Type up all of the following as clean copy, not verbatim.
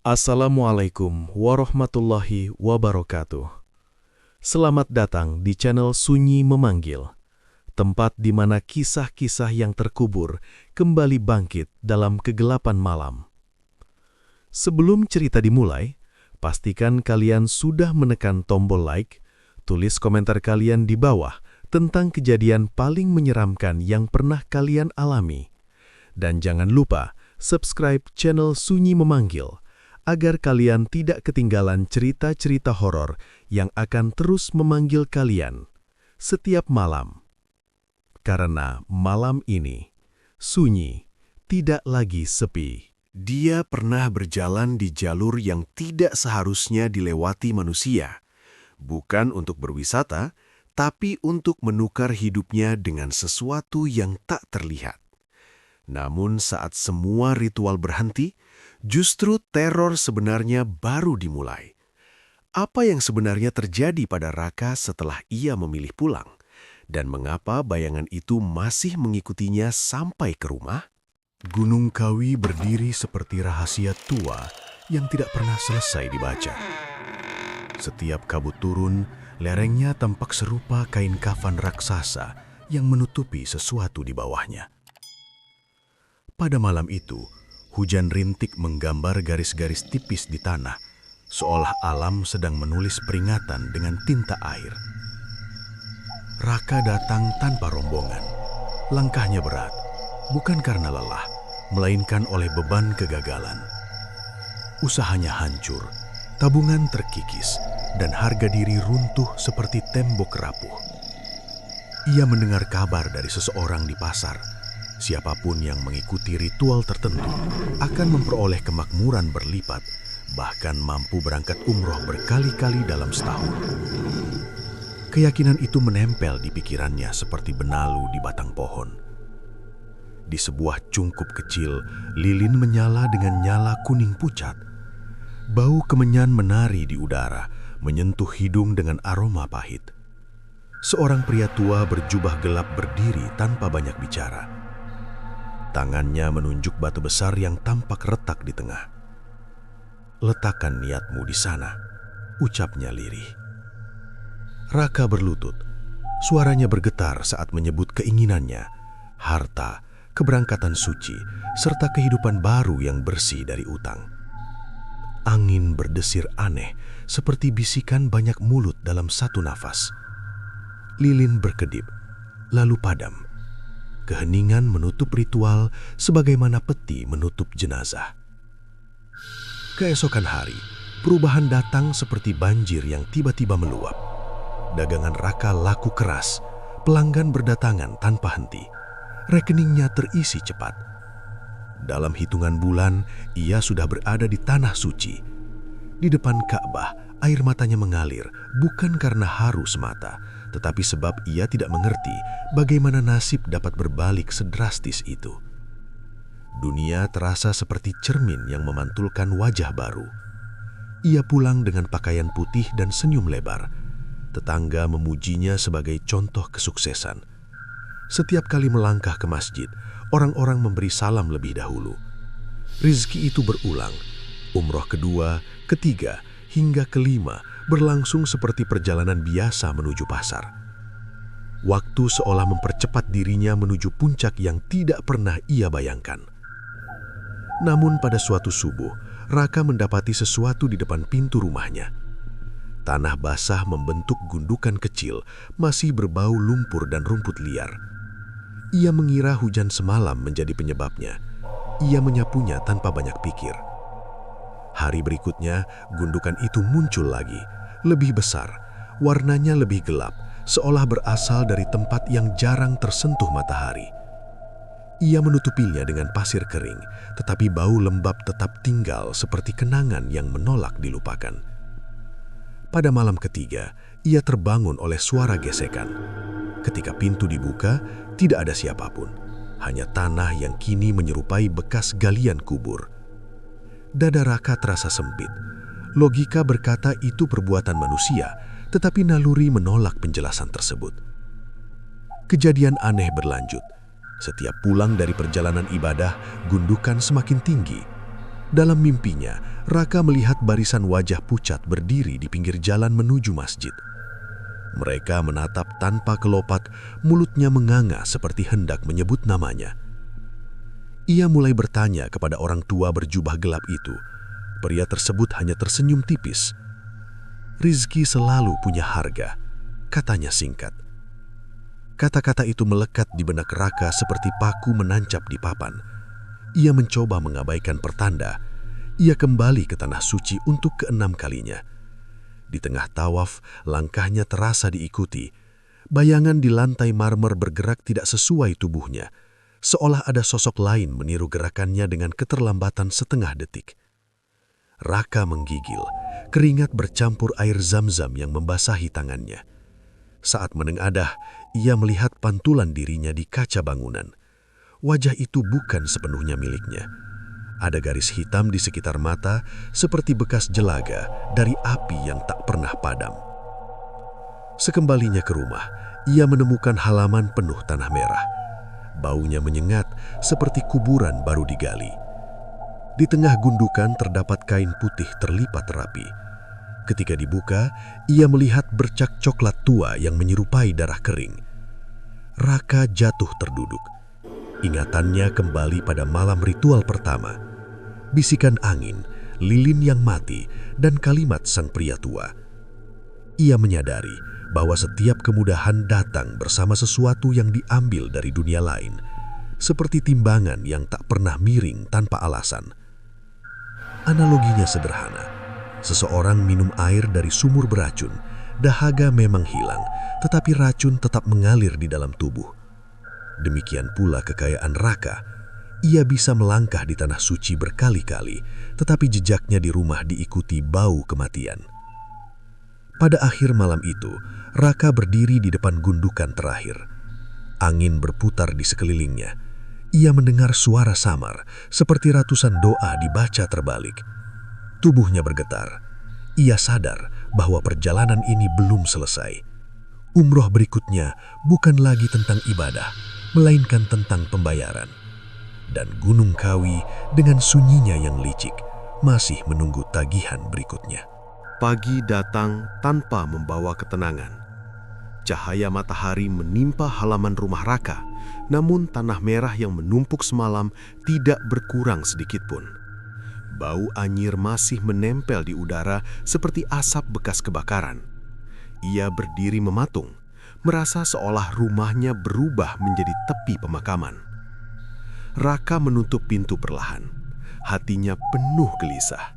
Assalamualaikum warahmatullahi wabarakatuh. Selamat datang di channel Sunyi Memanggil, tempat di mana kisah-kisah yang terkubur kembali bangkit dalam kegelapan malam. Sebelum cerita dimulai, pastikan kalian sudah menekan tombol like, tulis komentar kalian di bawah tentang kejadian paling menyeramkan yang pernah kalian alami. Dan jangan lupa subscribe channel Sunyi Memanggil, agar kalian tidak ketinggalan cerita-cerita horor yang akan terus memanggil kalian setiap malam. Karena malam ini, sunyi, tidak lagi sepi. Dia pernah berjalan di jalur yang tidak seharusnya dilewati manusia, bukan untuk berwisata, tapi untuk menukar hidupnya dengan sesuatu yang tak terlihat. Namun saat semua ritual berhenti, justru teror sebenarnya baru dimulai. Apa yang sebenarnya terjadi pada Raka setelah ia memilih pulang? Dan mengapa bayangan itu masih mengikutinya sampai ke rumah? Gunung Kawi berdiri seperti rahasia tua yang tidak pernah selesai dibaca. Setiap kabut turun, lerengnya tampak serupa kain kafan raksasa yang menutupi sesuatu di bawahnya. Pada malam itu, hujan rintik menggambar garis-garis tipis di tanah, seolah alam sedang menulis peringatan dengan tinta air. Raka datang tanpa rombongan. Langkahnya berat, bukan karena lelah, melainkan oleh beban kegagalan. Usahanya hancur, tabungan terkikis, dan harga diri runtuh seperti tembok rapuh. Ia mendengar kabar dari seseorang di pasar. Siapapun yang mengikuti ritual tertentu akan memperoleh kemakmuran berlipat, bahkan mampu berangkat umroh berkali-kali dalam setahun. Keyakinan itu menempel di pikirannya seperti benalu di batang pohon. Di sebuah cungkup kecil, lilin menyala dengan nyala kuning pucat. Bau kemenyan menari di udara, menyentuh hidung dengan aroma pahit. Seorang pria tua berjubah gelap berdiri tanpa banyak bicara. Tangannya menunjuk batu besar yang tampak retak di tengah. "Letakkan niatmu di sana," ucapnya lirih. Raka berlutut. Suaranya bergetar saat menyebut keinginannya, harta, keberangkatan suci, serta kehidupan baru yang bersih dari utang. Angin berdesir aneh, seperti bisikan banyak mulut dalam satu nafas. Lilin berkedip, lalu padam. Keheningan menutup ritual sebagaimana peti menutup jenazah. Keesokan hari, perubahan datang seperti banjir yang tiba-tiba meluap. Dagangan Raka laku keras, pelanggan berdatangan tanpa henti. Rekeningnya terisi cepat. Dalam hitungan bulan, ia sudah berada di tanah suci. Di depan Ka'bah, air matanya mengalir, bukan karena haru semata, tetapi sebab ia tidak mengerti bagaimana nasib dapat berbalik sedrastis itu. Dunia terasa seperti cermin yang memantulkan wajah baru. Ia pulang dengan pakaian putih dan senyum lebar. Tetangga memujinya sebagai contoh kesuksesan. Setiap kali melangkah ke masjid, orang-orang memberi salam lebih dahulu. Rizki itu berulang. Umroh kedua, ketiga, hingga kelima berlangsung seperti perjalanan biasa menuju pasar. Waktu seolah mempercepat dirinya menuju puncak yang tidak pernah ia bayangkan. Namun pada suatu subuh, Raka mendapati sesuatu di depan pintu rumahnya. Tanah basah membentuk gundukan kecil, masih berbau lumpur dan rumput liar. Ia mengira hujan semalam menjadi penyebabnya. Ia menyapunya tanpa banyak pikir. Hari berikutnya, gundukan itu muncul lagi, lebih besar, warnanya lebih gelap, seolah berasal dari tempat yang jarang tersentuh matahari. Ia menutupinya dengan pasir kering, tetapi bau lembab tetap tinggal seperti kenangan yang menolak dilupakan. Pada malam ketiga, ia terbangun oleh suara gesekan. Ketika pintu dibuka, tidak ada siapapun, hanya tanah yang kini menyerupai bekas galian kubur. Dada Raka terasa sempit. Logika berkata itu perbuatan manusia, tetapi naluri menolak penjelasan tersebut. Kejadian aneh berlanjut. Setiap pulang dari perjalanan ibadah, gundukan semakin tinggi. Dalam mimpinya, Raka melihat barisan wajah pucat berdiri di pinggir jalan menuju masjid. Mereka menatap tanpa kelopak, mulutnya menganga seperti hendak menyebut namanya. Ia mulai bertanya kepada orang tua berjubah gelap itu. Pria tersebut hanya tersenyum tipis. "Rizki selalu punya harga," katanya singkat. Kata-kata itu melekat di benak Raka seperti paku menancap di papan. Ia mencoba mengabaikan pertanda. Ia kembali ke tanah suci untuk ke-6 kalinya. Di tengah tawaf, langkahnya terasa diikuti. Bayangan di lantai marmer bergerak tidak sesuai tubuhnya, seolah ada sosok lain meniru gerakannya dengan keterlambatan setengah detik. Raka menggigil, keringat bercampur air zam-zam yang membasahi tangannya. Saat menengadah, ia melihat pantulan dirinya di kaca bangunan. Wajah itu bukan sepenuhnya miliknya. Ada garis hitam di sekitar mata, seperti bekas jelaga dari api yang tak pernah padam. Sekembalinya ke rumah, ia menemukan halaman penuh tanah merah. Baunya menyengat seperti kuburan baru digali. Di tengah gundukan terdapat kain putih terlipat rapi. Ketika dibuka, ia melihat bercak coklat tua yang menyerupai darah kering. Raka jatuh terduduk. Ingatannya kembali pada malam ritual pertama. Bisikan angin, lilin yang mati, dan kalimat sang pria tua. Ia menyadari bahwa setiap kemudahan datang bersama sesuatu yang diambil dari dunia lain, seperti timbangan yang tak pernah miring tanpa alasan. Analoginya sederhana. Seseorang minum air dari sumur beracun, dahaga memang hilang, tetapi racun tetap mengalir di dalam tubuh. Demikian pula kekayaan Raka. Ia bisa melangkah di tanah suci berkali-kali, tetapi jejaknya di rumah diikuti bau kematian. Pada akhir malam itu, Raka berdiri di depan gundukan terakhir. Angin berputar di sekelilingnya. Ia mendengar suara samar, seperti ratusan doa dibaca terbalik. Tubuhnya bergetar. Ia sadar bahwa perjalanan ini belum selesai. Umroh berikutnya bukan lagi tentang ibadah, melainkan tentang pembayaran. Dan Gunung Kawi dengan sunyinya yang licik masih menunggu tagihan berikutnya. Pagi datang tanpa membawa ketenangan. Cahaya matahari menimpa halaman rumah Raka, namun tanah merah yang menumpuk semalam tidak berkurang sedikitpun. Bau anyir masih menempel di udara seperti asap bekas kebakaran. Ia berdiri mematung, merasa seolah rumahnya berubah menjadi tepi pemakaman. Raka menutup pintu perlahan. Hatinya penuh gelisah.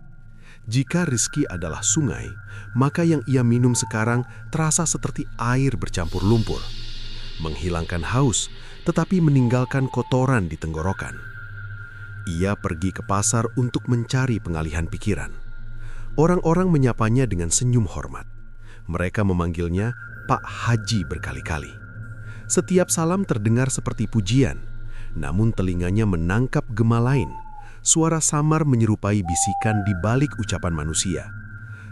Jika Rizki adalah sungai, maka yang ia minum sekarang terasa seperti air bercampur lumpur. Menghilangkan haus, tetapi meninggalkan kotoran di tenggorokan. Ia pergi ke pasar untuk mencari pengalihan pikiran. Orang-orang menyapanya dengan senyum hormat. Mereka memanggilnya Pak Haji berkali-kali. Setiap salam terdengar seperti pujian, namun telinganya menangkap gema lain. Suara samar menyerupai bisikan di balik ucapan manusia.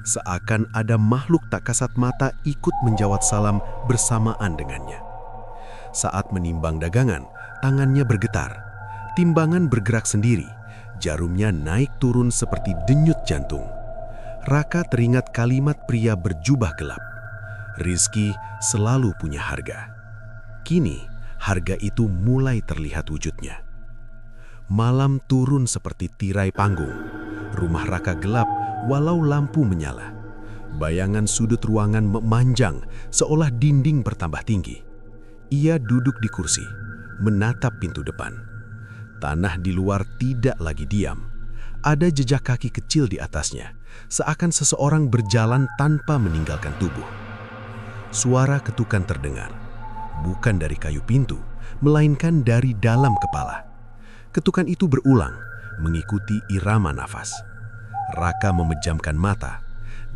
Seakan ada makhluk tak kasat mata ikut menjawab salam bersamaan dengannya. Saat menimbang dagangan, tangannya bergetar. Timbangan bergerak sendiri, jarumnya naik turun seperti denyut jantung. Raka teringat kalimat pria berjubah gelap. Rizki selalu punya harga. Kini, harga itu mulai terlihat wujudnya. Malam turun seperti tirai panggung. Rumah Raka gelap walau lampu menyala. Bayangan sudut ruangan memanjang seolah dinding bertambah tinggi. Ia duduk di kursi, menatap pintu depan. Tanah di luar tidak lagi diam. Ada jejak kaki kecil di atasnya, seakan seseorang berjalan tanpa meninggalkan tubuh. Suara ketukan terdengar, bukan dari kayu pintu, melainkan dari dalam kepala. Ketukan itu berulang, mengikuti irama nafas. Raka memejamkan mata.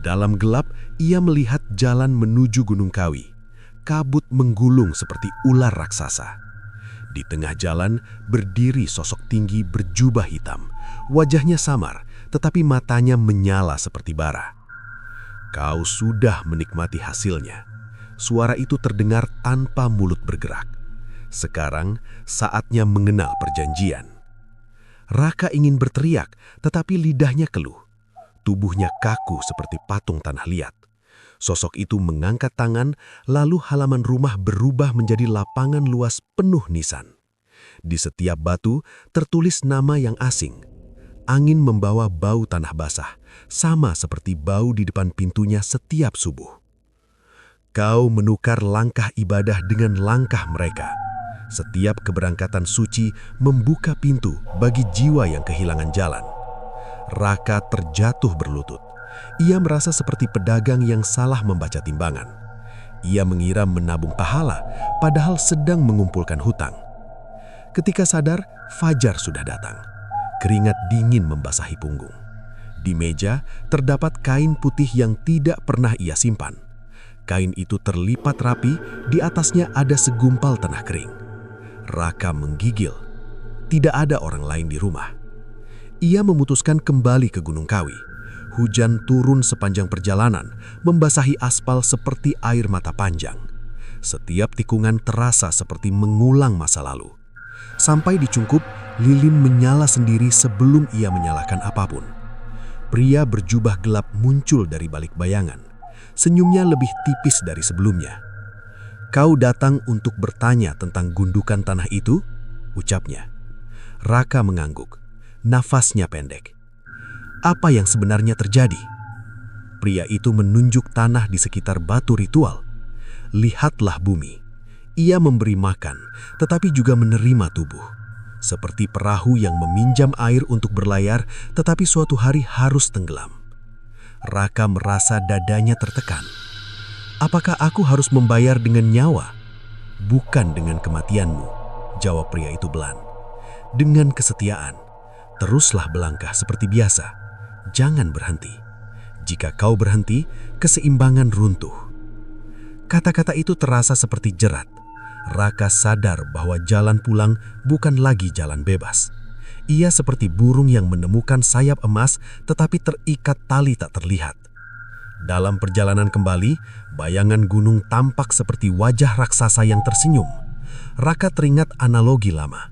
Dalam gelap, ia melihat jalan menuju Gunung Kawi. Kabut menggulung seperti ular raksasa. Di tengah jalan berdiri sosok tinggi berjubah hitam. Wajahnya samar, tetapi matanya menyala seperti bara. "Kau sudah menikmati hasilnya." Suara itu terdengar tanpa mulut bergerak. Sekarang saatnya mengenal perjanjian. Raka ingin berteriak, tetapi lidahnya keluh. Tubuhnya kaku seperti patung tanah liat. Sosok itu mengangkat tangan, lalu halaman rumah berubah menjadi lapangan luas penuh nisan. Di setiap batu tertulis nama yang asing. Angin membawa bau tanah basah, sama seperti bau di depan pintunya setiap subuh. Kau menukar langkah ibadah dengan langkah mereka. Setiap keberangkatan suci membuka pintu bagi jiwa yang kehilangan jalan. Raka terjatuh berlutut. Ia merasa seperti pedagang yang salah membaca timbangan. Ia mengira menabung pahala, padahal sedang mengumpulkan hutang. Ketika sadar, fajar sudah datang. Keringat dingin membasahi punggung. Di meja terdapat kain putih yang tidak pernah ia simpan. Kain itu terlipat rapi, di atasnya ada segumpal tanah kering. Raka menggigil. Tidak ada orang lain di rumah. Ia memutuskan kembali ke Gunung Kawi. Hujan turun sepanjang perjalanan, membasahi aspal seperti air mata panjang. Setiap tikungan terasa seperti mengulang masa lalu. Sampai di Cungkup, lilin menyala sendiri sebelum ia menyalakan apapun. Pria berjubah gelap muncul dari balik bayangan. Senyumnya lebih tipis dari sebelumnya. "Kau datang untuk bertanya tentang gundukan tanah itu?" ucapnya. Raka mengangguk. Nafasnya pendek. Apa yang sebenarnya terjadi? Pria itu menunjuk tanah di sekitar batu ritual. Lihatlah bumi. Ia memberi makan, tetapi juga menerima tubuh. Seperti perahu yang meminjam air untuk berlayar, tetapi suatu hari harus tenggelam. Raka merasa dadanya tertekan. Apakah aku harus membayar dengan nyawa? Bukan dengan kematianmu, jawab pria itu belan. Dengan kesetiaan. Teruslah melangkah seperti biasa. Jangan berhenti. Jika kau berhenti, keseimbangan runtuh. Kata-kata itu terasa seperti jerat. Raka sadar bahwa jalan pulang bukan lagi jalan bebas. Ia seperti burung yang menemukan sayap emas tetapi terikat tali tak terlihat. Dalam perjalanan kembali, bayangan gunung tampak seperti wajah raksasa yang tersenyum. Raka teringat analogi lama.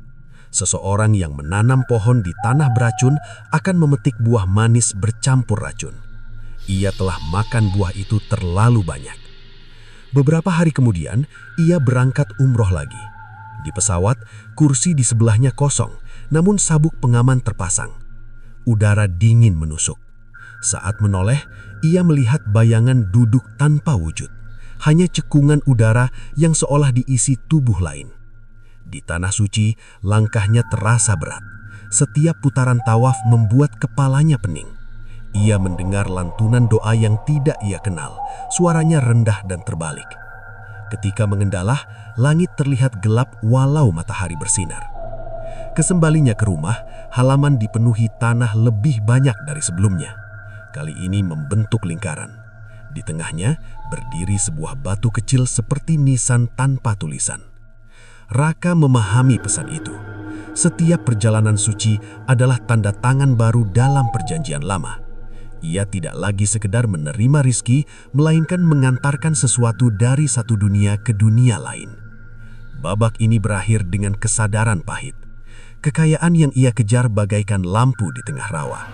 Seseorang yang menanam pohon di tanah beracun akan memetik buah manis bercampur racun. Ia telah makan buah itu terlalu banyak. Beberapa hari kemudian, ia berangkat umroh lagi. Di pesawat, kursi di sebelahnya kosong, namun sabuk pengaman terpasang. Udara dingin menusuk. Saat menoleh, ia melihat bayangan duduk tanpa wujud. Hanya cekungan udara yang seolah diisi tubuh lain. Di tanah suci, langkahnya terasa berat. Setiap putaran tawaf membuat kepalanya pening. Ia mendengar lantunan doa yang tidak ia kenal. Suaranya rendah dan terbalik. Ketika mengendalah, langit terlihat gelap walau matahari bersinar. Kesembalinya ke rumah, halaman dipenuhi tanah lebih banyak dari sebelumnya. Kali ini membentuk lingkaran. Di tengahnya berdiri sebuah batu kecil seperti nisan tanpa tulisan. Raka memahami pesan itu. Setiap perjalanan suci adalah tanda tangan baru dalam perjanjian lama. Ia tidak lagi sekedar menerima rizki, melainkan mengantarkan sesuatu dari satu dunia ke dunia lain. Babak ini berakhir dengan kesadaran pahit. Kekayaan yang ia kejar bagaikan lampu di tengah rawa.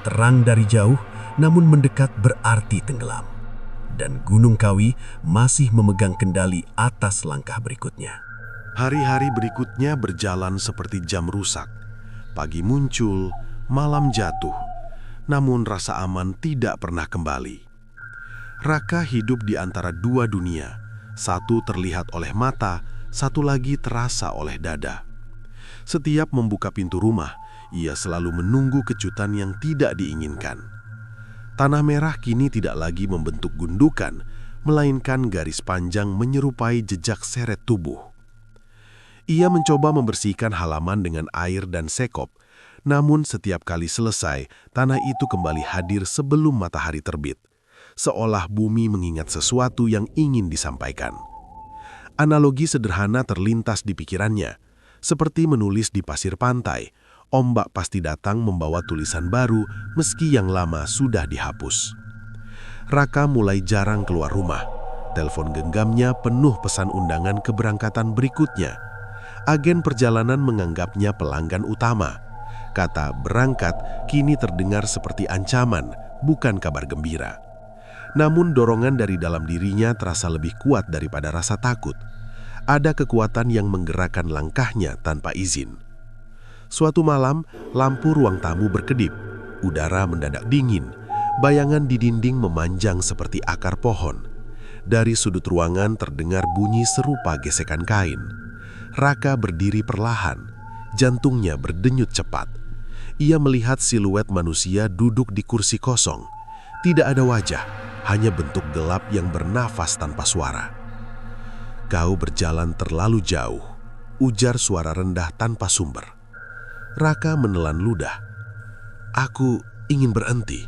Terang dari jauh, namun mendekat berarti tenggelam. Dan Gunung Kawi masih memegang kendali atas langkah berikutnya. Hari-hari berikutnya berjalan seperti jam rusak. Pagi muncul, malam jatuh. Namun rasa aman tidak pernah kembali. Raka hidup di antara dua dunia. Satu terlihat oleh mata, satu lagi terasa oleh dada. Setiap membuka pintu rumah, ia selalu menunggu kejutan yang tidak diinginkan. Tanah merah kini tidak lagi membentuk gundukan, melainkan garis panjang menyerupai jejak seret tubuh. Ia mencoba membersihkan halaman dengan air dan sekop, namun setiap kali selesai, tanah itu kembali hadir sebelum matahari terbit, seolah bumi mengingat sesuatu yang ingin disampaikan. Analogi sederhana terlintas di pikirannya, seperti menulis di pasir pantai, ombak pasti datang membawa tulisan baru meski yang lama sudah dihapus. Raka mulai jarang keluar rumah. Telepon genggamnya penuh pesan undangan keberangkatan berikutnya. Agen perjalanan menganggapnya pelanggan utama. Kata berangkat kini terdengar seperti ancaman, bukan kabar gembira. Namun dorongan dari dalam dirinya terasa lebih kuat daripada rasa takut. Ada kekuatan yang menggerakkan langkahnya tanpa izin. Suatu malam, lampu ruang tamu berkedip. Udara mendadak dingin. Bayangan di dinding memanjang seperti akar pohon. Dari sudut ruangan terdengar bunyi serupa gesekan kain. Raka berdiri perlahan. Jantungnya berdenyut cepat. Ia melihat siluet manusia duduk di kursi kosong. Tidak ada wajah, hanya bentuk gelap yang bernafas tanpa suara. "Kau berjalan terlalu jauh," ujar suara rendah tanpa sumber. Raka menelan ludah. "Aku ingin berhenti."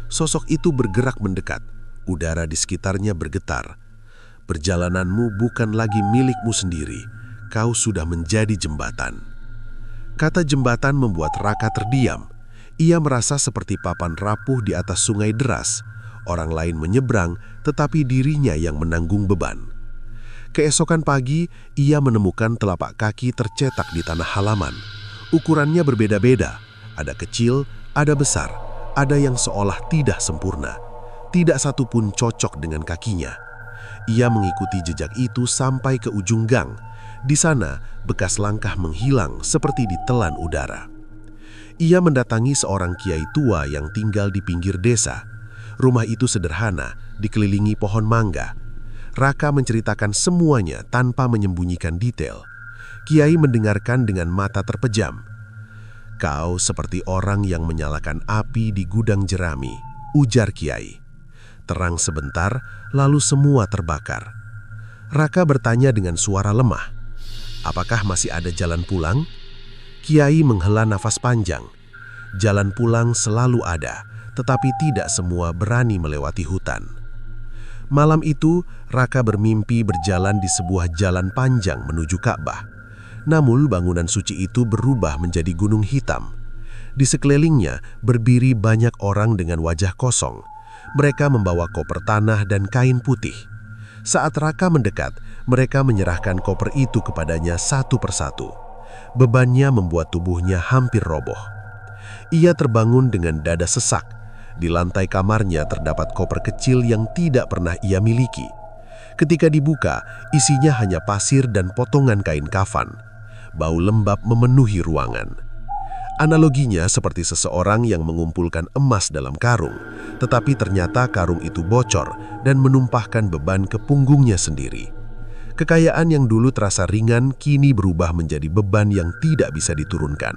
Sosok itu bergerak mendekat. Udara di sekitarnya bergetar. "Perjalananmu bukan lagi milikmu sendiri. Kau sudah menjadi jembatan." Kata jembatan membuat Raka terdiam. Ia merasa seperti papan rapuh di atas sungai deras. Orang lain menyeberang, tetapi dirinya yang menanggung beban. Keesokan pagi, ia menemukan telapak kaki tercetak di tanah halaman. Ukurannya berbeda-beda. Ada kecil, ada besar, ada yang seolah tidak sempurna. Tidak satu pun cocok dengan kakinya. Ia mengikuti jejak itu sampai ke ujung gang. Di sana, bekas langkah menghilang seperti ditelan udara. Ia mendatangi seorang kiai tua yang tinggal di pinggir desa. Rumah itu sederhana, dikelilingi pohon mangga. Raka menceritakan semuanya tanpa menyembunyikan detail. Kiai mendengarkan dengan mata terpejam. "Kau seperti orang yang menyalakan api di gudang jerami," ujar Kiai. Terang sebentar, lalu semua terbakar. Raka bertanya dengan suara lemah, "Apakah masih ada jalan pulang?" Kiai menghela nafas panjang. Jalan pulang selalu ada, tetapi tidak semua berani melewati hutan. Malam itu, Raka bermimpi berjalan di sebuah jalan panjang menuju Ka'bah. Namun bangunan suci itu berubah menjadi gunung hitam. Di sekelilingnya berdiri banyak orang dengan wajah kosong. Mereka membawa koper tanah dan kain putih. Saat Raka mendekat, mereka menyerahkan koper itu kepadanya satu persatu. Bebannya membuat tubuhnya hampir roboh. Ia terbangun dengan dada sesak. Di lantai kamarnya terdapat koper kecil yang tidak pernah ia miliki. Ketika dibuka, isinya hanya pasir dan potongan kain kafan. Bau lembab memenuhi ruangan. Analoginya seperti seseorang yang mengumpulkan emas dalam karung, tetapi ternyata karung itu bocor dan menumpahkan beban ke punggungnya sendiri. Kekayaan yang dulu terasa ringan kini berubah menjadi beban yang tidak bisa diturunkan.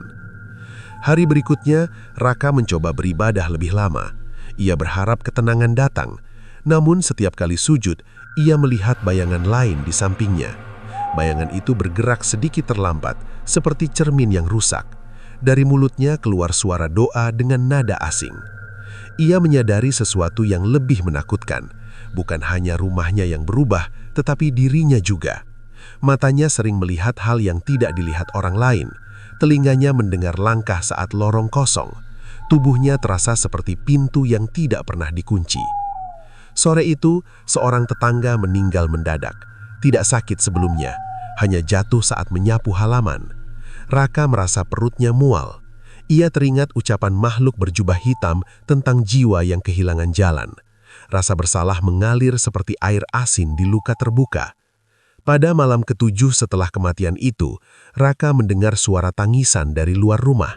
Hari berikutnya, Raka mencoba beribadah lebih lama. Ia berharap ketenangan datang, namun setiap kali sujud, ia melihat bayangan lain di sampingnya. Bayangan itu bergerak sedikit terlambat, seperti cermin yang rusak. Dari mulutnya keluar suara doa dengan nada asing. Ia menyadari sesuatu yang lebih menakutkan. Bukan hanya rumahnya yang berubah, tetapi dirinya juga. Matanya sering melihat hal yang tidak dilihat orang lain. Telinganya mendengar langkah saat lorong kosong. Tubuhnya terasa seperti pintu yang tidak pernah dikunci. Sore itu, seorang tetangga meninggal mendadak. Tidak sakit sebelumnya, hanya jatuh saat menyapu halaman. Raka merasa perutnya mual. Ia teringat ucapan makhluk berjubah hitam tentang jiwa yang kehilangan jalan. Rasa bersalah mengalir seperti air asin di luka terbuka. Pada malam ketujuh setelah kematian itu, Raka mendengar suara tangisan dari luar rumah.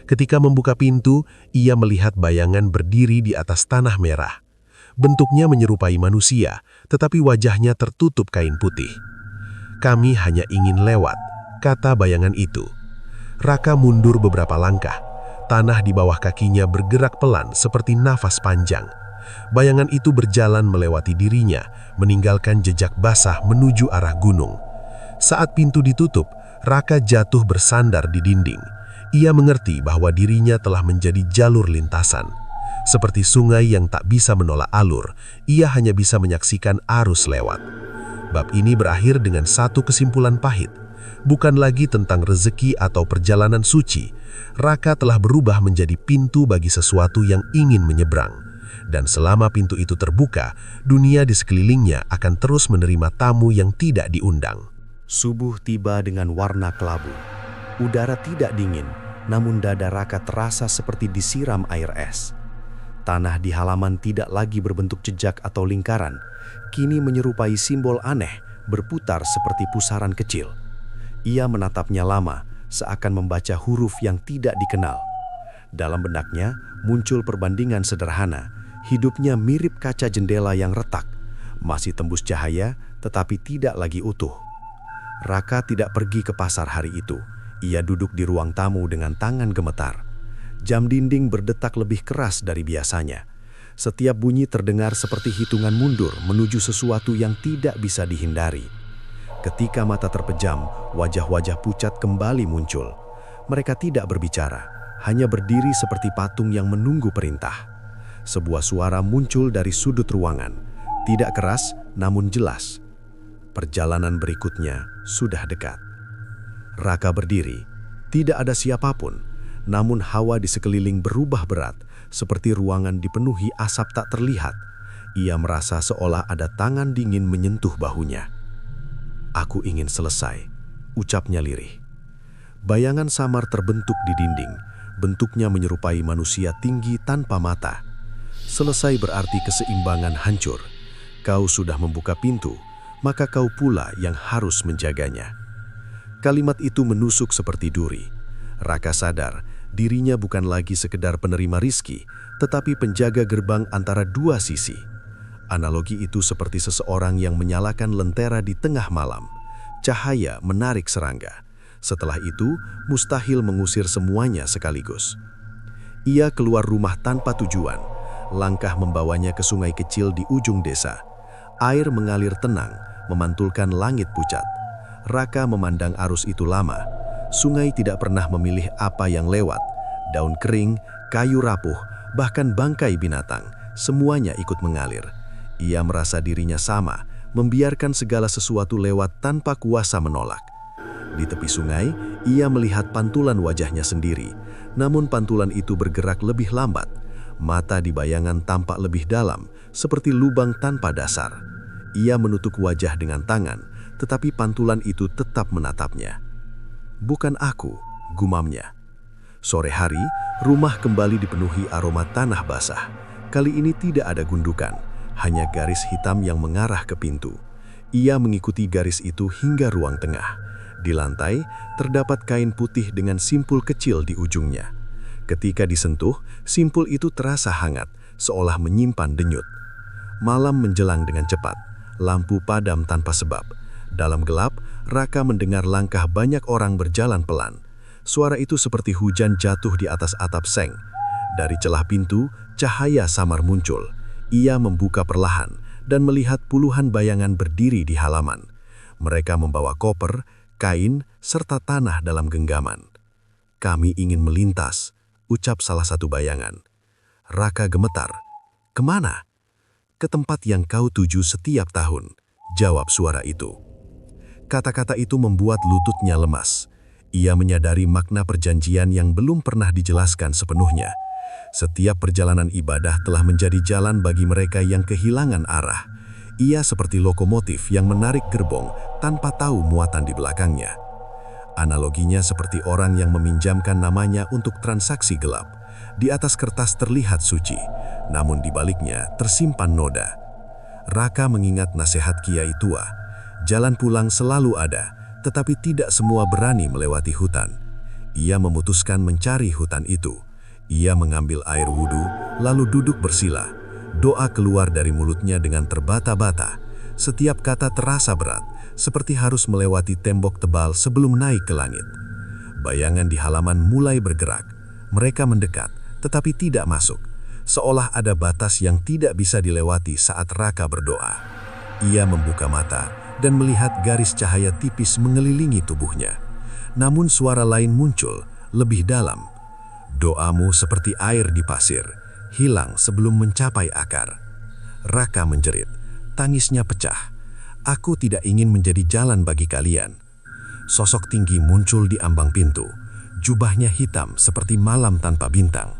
Ketika membuka pintu, ia melihat bayangan berdiri di atas tanah merah. Bentuknya menyerupai manusia, tetapi wajahnya tertutup kain putih. "Kami hanya ingin lewat," kata bayangan itu. Raka mundur beberapa langkah. Tanah di bawah kakinya bergerak pelan seperti nafas panjang. Bayangan itu berjalan melewati dirinya, meninggalkan jejak basah menuju arah gunung. Saat pintu ditutup, Raka jatuh bersandar di dinding. Ia mengerti bahwa dirinya telah menjadi jalur lintasan. Seperti sungai yang tak bisa menolak alur, ia hanya bisa menyaksikan arus lewat. Bab ini berakhir dengan satu kesimpulan pahit. Bukan lagi tentang rezeki atau perjalanan suci. Raka telah berubah menjadi pintu bagi sesuatu yang ingin menyeberang. Dan selama pintu itu terbuka, dunia di sekelilingnya akan terus menerima tamu yang tidak diundang. Subuh tiba dengan warna kelabu. Udara tidak dingin, namun dada Raka terasa seperti disiram air es. Tanah di halaman tidak lagi berbentuk jejak atau lingkaran, kini menyerupai simbol aneh berputar seperti pusaran kecil. Ia menatapnya lama, seakan membaca huruf yang tidak dikenal. Dalam benaknya muncul perbandingan sederhana, hidupnya mirip kaca jendela yang retak, masih tembus cahaya tetapi tidak lagi utuh. Raka tidak pergi ke pasar hari itu. Ia duduk di ruang tamu dengan tangan gemetar. Jam dinding berdetak lebih keras dari biasanya. Setiap bunyi terdengar seperti hitungan mundur menuju sesuatu yang tidak bisa dihindari. Ketika mata terpejam, wajah-wajah pucat kembali muncul. Mereka tidak berbicara, hanya berdiri seperti patung yang menunggu perintah. Sebuah suara muncul dari sudut ruangan, tidak keras namun jelas. Perjalanan berikutnya sudah dekat. Raka berdiri, tidak ada siapapun, namun hawa di sekeliling berubah berat, seperti ruangan dipenuhi asap tak terlihat. Ia merasa seolah ada tangan dingin menyentuh bahunya. "Aku ingin selesai," ucapnya lirih. Bayangan samar terbentuk di dinding, bentuknya menyerupai manusia tinggi tanpa mata. Selesai berarti keseimbangan hancur. Kau sudah membuka pintu, maka kau pula yang harus menjaganya. Kalimat itu menusuk seperti duri. Raka sadar dirinya bukan lagi sekedar penerima rizki, tetapi penjaga gerbang antara dua sisi. Analogi itu seperti seseorang yang menyalakan lentera di tengah malam. Cahaya menarik serangga. Setelah itu, mustahil mengusir semuanya sekaligus. Ia keluar rumah tanpa tujuan. Langkah membawanya ke sungai kecil di ujung desa. Air mengalir tenang, memantulkan langit pucat. Raka memandang arus itu lama. Sungai tidak pernah memilih apa yang lewat. Daun kering, kayu rapuh, bahkan bangkai binatang, semuanya ikut mengalir. Ia merasa dirinya sama, membiarkan segala sesuatu lewat tanpa kuasa menolak. Di tepi sungai, ia melihat pantulan wajahnya sendiri. Namun pantulan itu bergerak lebih lambat. Mata di bayangan tampak lebih dalam, seperti lubang tanpa dasar. Ia menutup wajah dengan tangan, tetapi pantulan itu tetap menatapnya. "Bukan aku," gumamnya. Sore hari, rumah kembali dipenuhi aroma tanah basah. Kali ini tidak ada gundukan, hanya garis hitam yang mengarah ke pintu. Ia mengikuti garis itu hingga ruang tengah. Di lantai, terdapat kain putih dengan simpul kecil di ujungnya. Ketika disentuh, simpul itu terasa hangat, seolah menyimpan denyut. Malam menjelang dengan cepat, lampu padam tanpa sebab. Dalam gelap, Raka mendengar langkah banyak orang berjalan pelan. Suara itu seperti hujan jatuh di atas atap seng. Dari celah pintu, cahaya samar muncul. Ia membuka perlahan dan melihat puluhan bayangan berdiri di halaman. Mereka membawa koper, kain, serta tanah dalam genggaman. "Kami ingin melintas," ucap salah satu bayangan. Raka gemetar. "Kemana?" "Ke tempat yang kau tuju setiap tahun," jawab suara itu. Kata-kata itu membuat lututnya lemas. Ia menyadari makna perjanjian yang belum pernah dijelaskan sepenuhnya. Setiap perjalanan ibadah telah menjadi jalan bagi mereka yang kehilangan arah. Ia seperti lokomotif yang menarik gerbong tanpa tahu muatan di belakangnya. Analoginya seperti orang yang meminjamkan namanya untuk transaksi gelap. Di atas kertas terlihat suci, namun di baliknya tersimpan noda. Raka mengingat nasihat kiai tua. Jalan pulang selalu ada, tetapi tidak semua berani melewati hutan. Ia memutuskan mencari hutan itu. Ia mengambil air wudhu, lalu duduk bersila. Doa keluar dari mulutnya dengan terbata-bata. Setiap kata terasa berat, seperti harus melewati tembok tebal sebelum naik ke langit. Bayangan di halaman mulai bergerak. Mereka mendekat, tetapi tidak masuk. Seolah ada batas yang tidak bisa dilewati saat Raka berdoa. Ia membuka mata dan melihat garis cahaya tipis mengelilingi tubuhnya. Namun suara lain muncul, lebih dalam. "Doamu seperti air di pasir, hilang sebelum mencapai akar." Raka menjerit, tangisnya pecah. "Aku tidak ingin menjadi jalan bagi kalian." Sosok tinggi muncul di ambang pintu. Jubahnya hitam seperti malam tanpa bintang.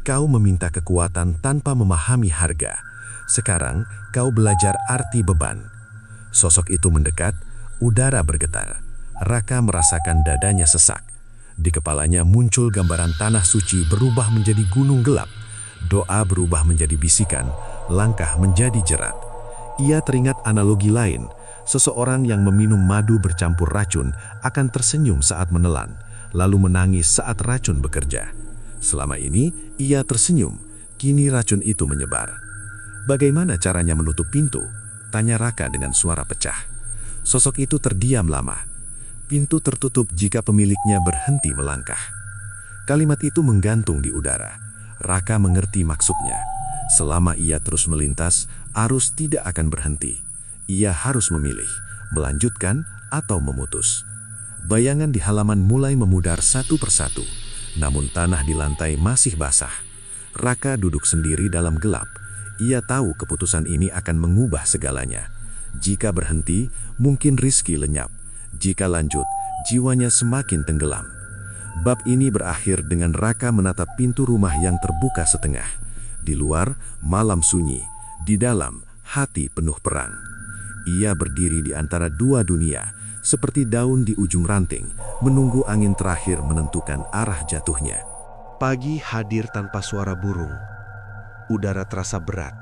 "Kau meminta kekuatan tanpa memahami harga. Sekarang kau belajar arti beban." Sosok itu mendekat, udara bergetar. Raka merasakan dadanya sesak. Di kepalanya muncul gambaran tanah suci berubah menjadi gunung gelap, doa berubah menjadi bisikan, langkah menjadi jerat. Ia teringat analogi lain, seseorang yang meminum madu bercampur racun akan tersenyum saat menelan, lalu menangis saat racun bekerja. Selama ini, ia tersenyum, kini racun itu menyebar. "Bagaimana caranya menutup pintu?" tanya Raka dengan suara pecah. Sosok itu terdiam lama. "Pintu tertutup jika pemiliknya berhenti melangkah." Kalimat itu menggantung di udara. Raka mengerti maksudnya. Selama ia terus melintas, arus tidak akan berhenti. Ia harus memilih, melanjutkan atau memutus. Bayangan di halaman mulai memudar satu persatu, namun tanah di lantai masih basah. Raka duduk sendiri dalam gelap. Ia tahu keputusan ini akan mengubah segalanya. Jika berhenti, mungkin Rizky lenyap. Jika lanjut, jiwanya semakin tenggelam. Bab ini berakhir dengan Raka menatap pintu rumah yang terbuka setengah. Di luar, malam sunyi. Di dalam, hati penuh perang. Ia berdiri di antara dua dunia, seperti daun di ujung ranting, menunggu angin terakhir menentukan arah jatuhnya. Pagi hadir tanpa suara burung. Udara terasa berat,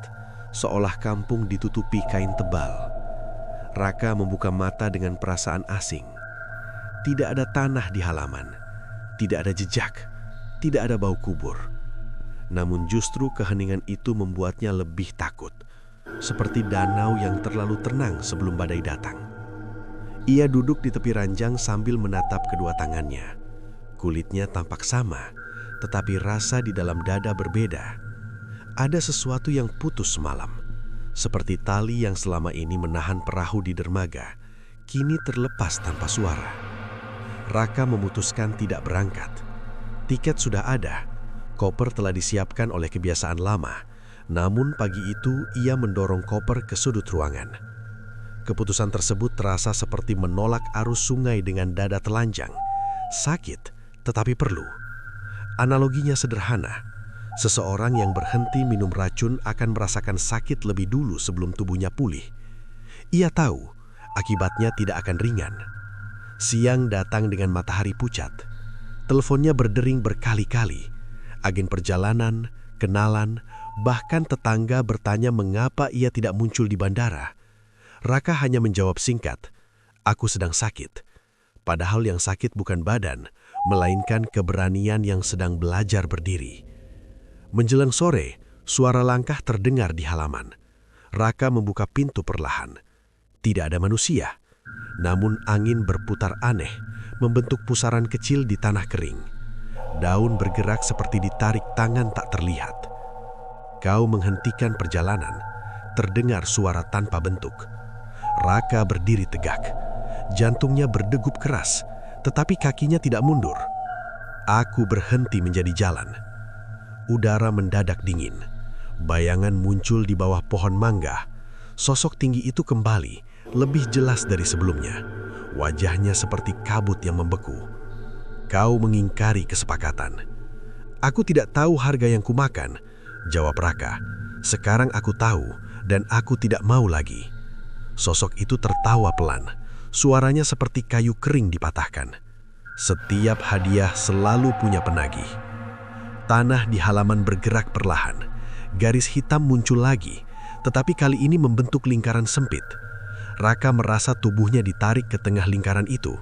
seolah kampung ditutupi kain tebal. Raka membuka mata dengan perasaan asing. Tidak ada tanah di halaman, tidak ada jejak, tidak ada bau kubur. Namun justru keheningan itu membuatnya lebih takut, seperti danau yang terlalu tenang sebelum badai datang. Ia duduk di tepi ranjang sambil menatap kedua tangannya. Kulitnya tampak sama, tetapi rasa di dalam dada berbeda. Ada sesuatu yang putus semalam, seperti tali yang selama ini menahan perahu di dermaga, kini terlepas tanpa suara. Raka memutuskan tidak berangkat. Tiket sudah ada, koper telah disiapkan oleh kebiasaan lama, namun pagi itu ia mendorong koper ke sudut ruangan. Keputusan tersebut terasa seperti menolak arus sungai dengan dada telanjang. Sakit, tetapi perlu. Analoginya sederhana. Seseorang yang berhenti minum racun akan merasakan sakit lebih dulu sebelum tubuhnya pulih. Ia tahu akibatnya tidak akan ringan. Siang datang dengan matahari pucat. Teleponnya berdering berkali-kali. Agen perjalanan, kenalan, bahkan tetangga bertanya mengapa ia tidak muncul di bandara. Raka hanya menjawab singkat, "Aku sedang sakit." Padahal yang sakit bukan badan, melainkan keberanian yang sedang belajar berdiri. Menjelang sore, suara langkah terdengar di halaman. Raka membuka pintu perlahan. Tidak ada manusia, namun angin berputar aneh, membentuk pusaran kecil di tanah kering. Daun bergerak seperti ditarik tangan tak terlihat. Kau menghentikan perjalanan, terdengar suara tanpa bentuk. Raka berdiri tegak. Jantungnya berdegup keras, tetapi kakinya tidak mundur. Aku berhenti menjadi jalan. Udara mendadak dingin. Bayangan muncul di bawah pohon mangga. Sosok tinggi itu kembali, lebih jelas dari sebelumnya. Wajahnya seperti kabut yang membeku. Kau mengingkari kesepakatan. Aku tidak tahu harga yang kumakan, jawab Raka. Sekarang aku tahu dan aku tidak mau lagi. Sosok itu tertawa pelan. Suaranya seperti kayu kering dipatahkan. Setiap hadiah selalu punya penagih. Tanah di halaman bergerak perlahan. Garis hitam muncul lagi, tetapi kali ini membentuk lingkaran sempit. Raka merasa tubuhnya ditarik ke tengah lingkaran itu.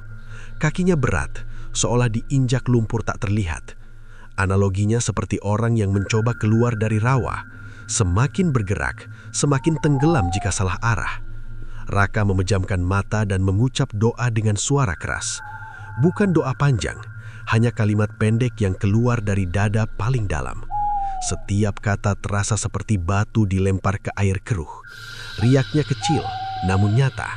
Kakinya berat, seolah diinjak lumpur tak terlihat. Analoginya seperti orang yang mencoba keluar dari rawa. Semakin bergerak, semakin tenggelam jika salah arah. Raka memejamkan mata dan mengucap doa dengan suara keras. Bukan doa panjang, hanya kalimat pendek yang keluar dari dada paling dalam. Setiap kata terasa seperti batu dilempar ke air keruh. Riaknya kecil, namun nyata.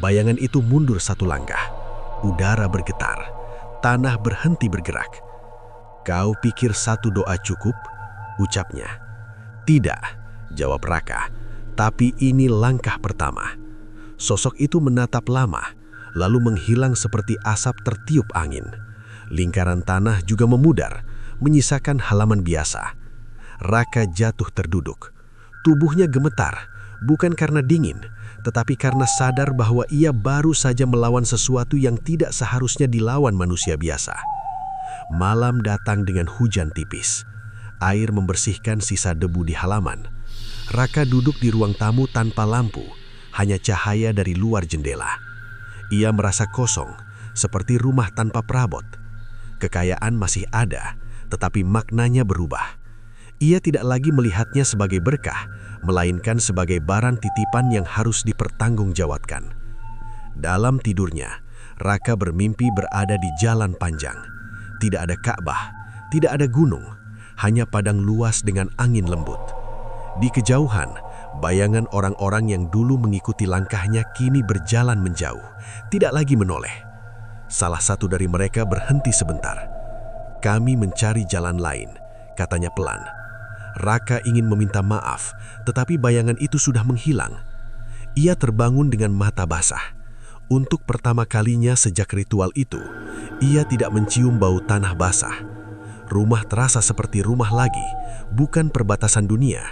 Bayangan itu mundur satu langkah. Udara bergetar. Tanah berhenti bergerak. Kau pikir satu doa cukup? Ucapnya. Tidak, jawab Raka. Tapi ini langkah pertama. Sosok itu menatap lama, lalu menghilang seperti asap tertiup angin. Lingkaran tanah juga memudar, menyisakan halaman biasa. Raka jatuh terduduk. Tubuhnya gemetar, bukan karena dingin, tetapi karena sadar bahwa ia baru saja melawan sesuatu yang tidak seharusnya dilawan manusia biasa. malam datang dengan hujan tipis. Air membersihkan sisa debu di halaman. Raka duduk di ruang tamu tanpa lampu, hanya cahaya dari luar jendela. Ia merasa kosong, seperti rumah tanpa perabot. Kekayaan masih ada, tetapi maknanya berubah. Ia tidak lagi melihatnya sebagai berkah, melainkan sebagai barang titipan yang harus dipertanggungjawabkan. Dalam tidurnya, Raka bermimpi berada di jalan panjang. Tidak ada Ka'bah, tidak ada gunung, hanya padang luas dengan angin lembut. Di kejauhan, bayangan orang-orang yang dulu mengikuti langkahnya kini berjalan menjauh, tidak lagi menoleh. Salah satu dari mereka berhenti sebentar. "Kami mencari jalan lain," katanya pelan. Raka ingin meminta maaf, tetapi bayangan itu sudah menghilang. Ia terbangun dengan mata basah. Untuk pertama kalinya sejak ritual itu, ia tidak mencium bau tanah basah. Rumah terasa seperti rumah lagi, bukan perbatasan dunia.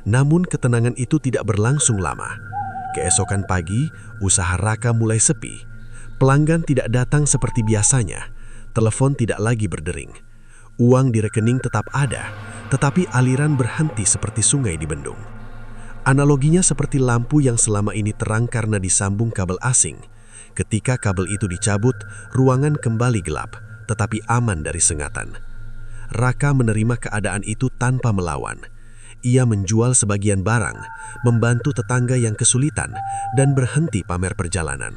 Namun ketenangan itu tidak berlangsung lama. Keesokan pagi, usaha Raka mulai sepi. Pelanggan tidak datang seperti biasanya. Telepon tidak lagi berdering. Uang di rekening tetap ada, tetapi aliran berhenti seperti sungai di bendung. Analoginya seperti lampu yang selama ini terang karena disambung kabel asing. Ketika kabel itu dicabut, ruangan kembali gelap, tetapi aman dari sengatan. Raka menerima keadaan itu tanpa melawan. Ia menjual sebagian barang, membantu tetangga yang kesulitan, dan berhenti pamer perjalanan.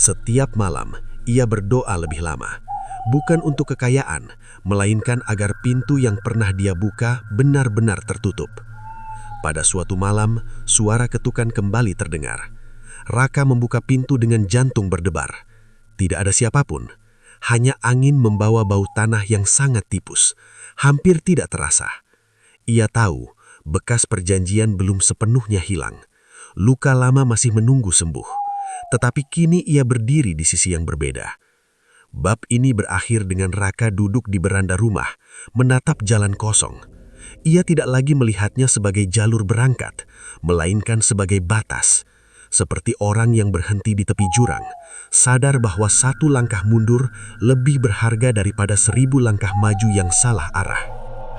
Setiap malam, ia berdoa lebih lama. Bukan untuk kekayaan, melainkan agar pintu yang pernah dia buka benar-benar tertutup. Pada suatu malam, suara ketukan kembali terdengar. Raka membuka pintu dengan jantung berdebar. Tidak ada siapapun, hanya angin membawa bau tanah yang sangat tipus, hampir tidak terasa. Ia tahu, bekas perjanjian belum sepenuhnya hilang. Luka lama masih menunggu sembuh. Tetapi kini ia berdiri di sisi yang berbeda. Bab ini berakhir dengan Raka duduk di beranda rumah, menatap jalan kosong. Ia tidak lagi melihatnya sebagai jalur berangkat, melainkan sebagai batas. Seperti orang yang berhenti di tepi jurang, sadar bahwa satu langkah mundur lebih berharga daripada 1000 langkah maju yang salah arah.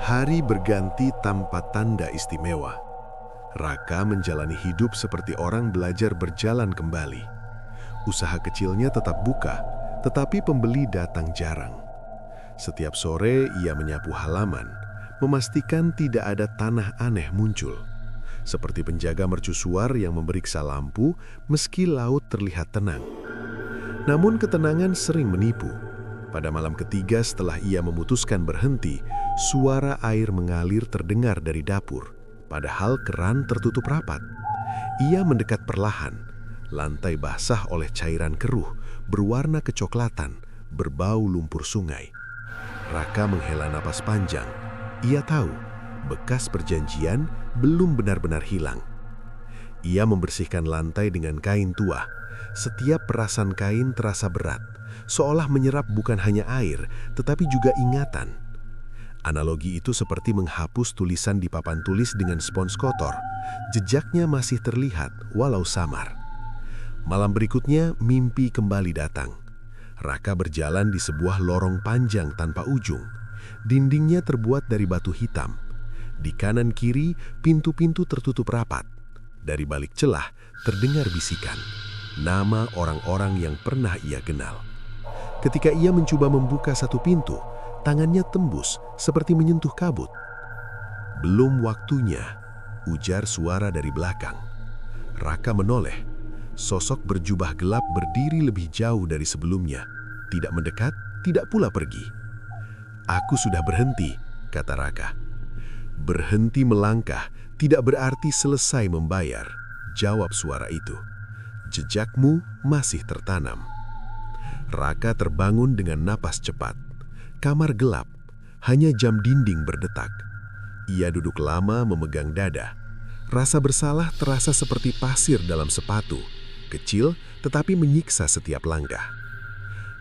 Hari berganti tanpa tanda istimewa. Raka menjalani hidup seperti orang belajar berjalan kembali. Usaha kecilnya tetap buka, tetapi pembeli datang jarang. Setiap sore ia menyapu halaman, memastikan tidak ada tanah aneh muncul. Seperti penjaga mercusuar yang memeriksa lampu meski laut terlihat tenang. Namun ketenangan sering menipu. Pada malam ketiga setelah ia memutuskan berhenti, suara air mengalir terdengar dari dapur, padahal keran tertutup rapat. Ia mendekat perlahan. Lantai basah oleh cairan keruh, berwarna kecoklatan, berbau lumpur sungai. Raka menghela napas panjang. Ia tahu, bekas perjanjian belum benar-benar hilang. Ia membersihkan lantai dengan kain tua. Setiap perasan kain terasa berat, seolah menyerap bukan hanya air, tetapi juga ingatan. Analogi itu seperti menghapus tulisan di papan tulis dengan spons kotor. Jejaknya masih terlihat, walau samar. Malam berikutnya, mimpi kembali datang. Raka berjalan di sebuah lorong panjang tanpa ujung. Dindingnya terbuat dari batu hitam. Di kanan kiri, pintu-pintu tertutup rapat. Dari balik celah, terdengar bisikan. Nama orang-orang yang pernah ia kenal. Ketika ia mencoba membuka satu pintu, tangannya tembus seperti menyentuh kabut. "Belum waktunya," ujar suara dari belakang. Raka menoleh. Sosok berjubah gelap berdiri lebih jauh dari sebelumnya. Tidak mendekat, tidak pula pergi. "Aku sudah berhenti," kata Raka. "Berhenti melangkah tidak berarti selesai membayar," jawab suara itu. "Jejakmu masih tertanam." Raka terbangun dengan napas cepat. Kamar gelap, hanya jam dinding berdetak. Ia duduk lama memegang dada. Rasa bersalah terasa seperti pasir dalam sepatu. Kecil tetapi menyiksa setiap langkah.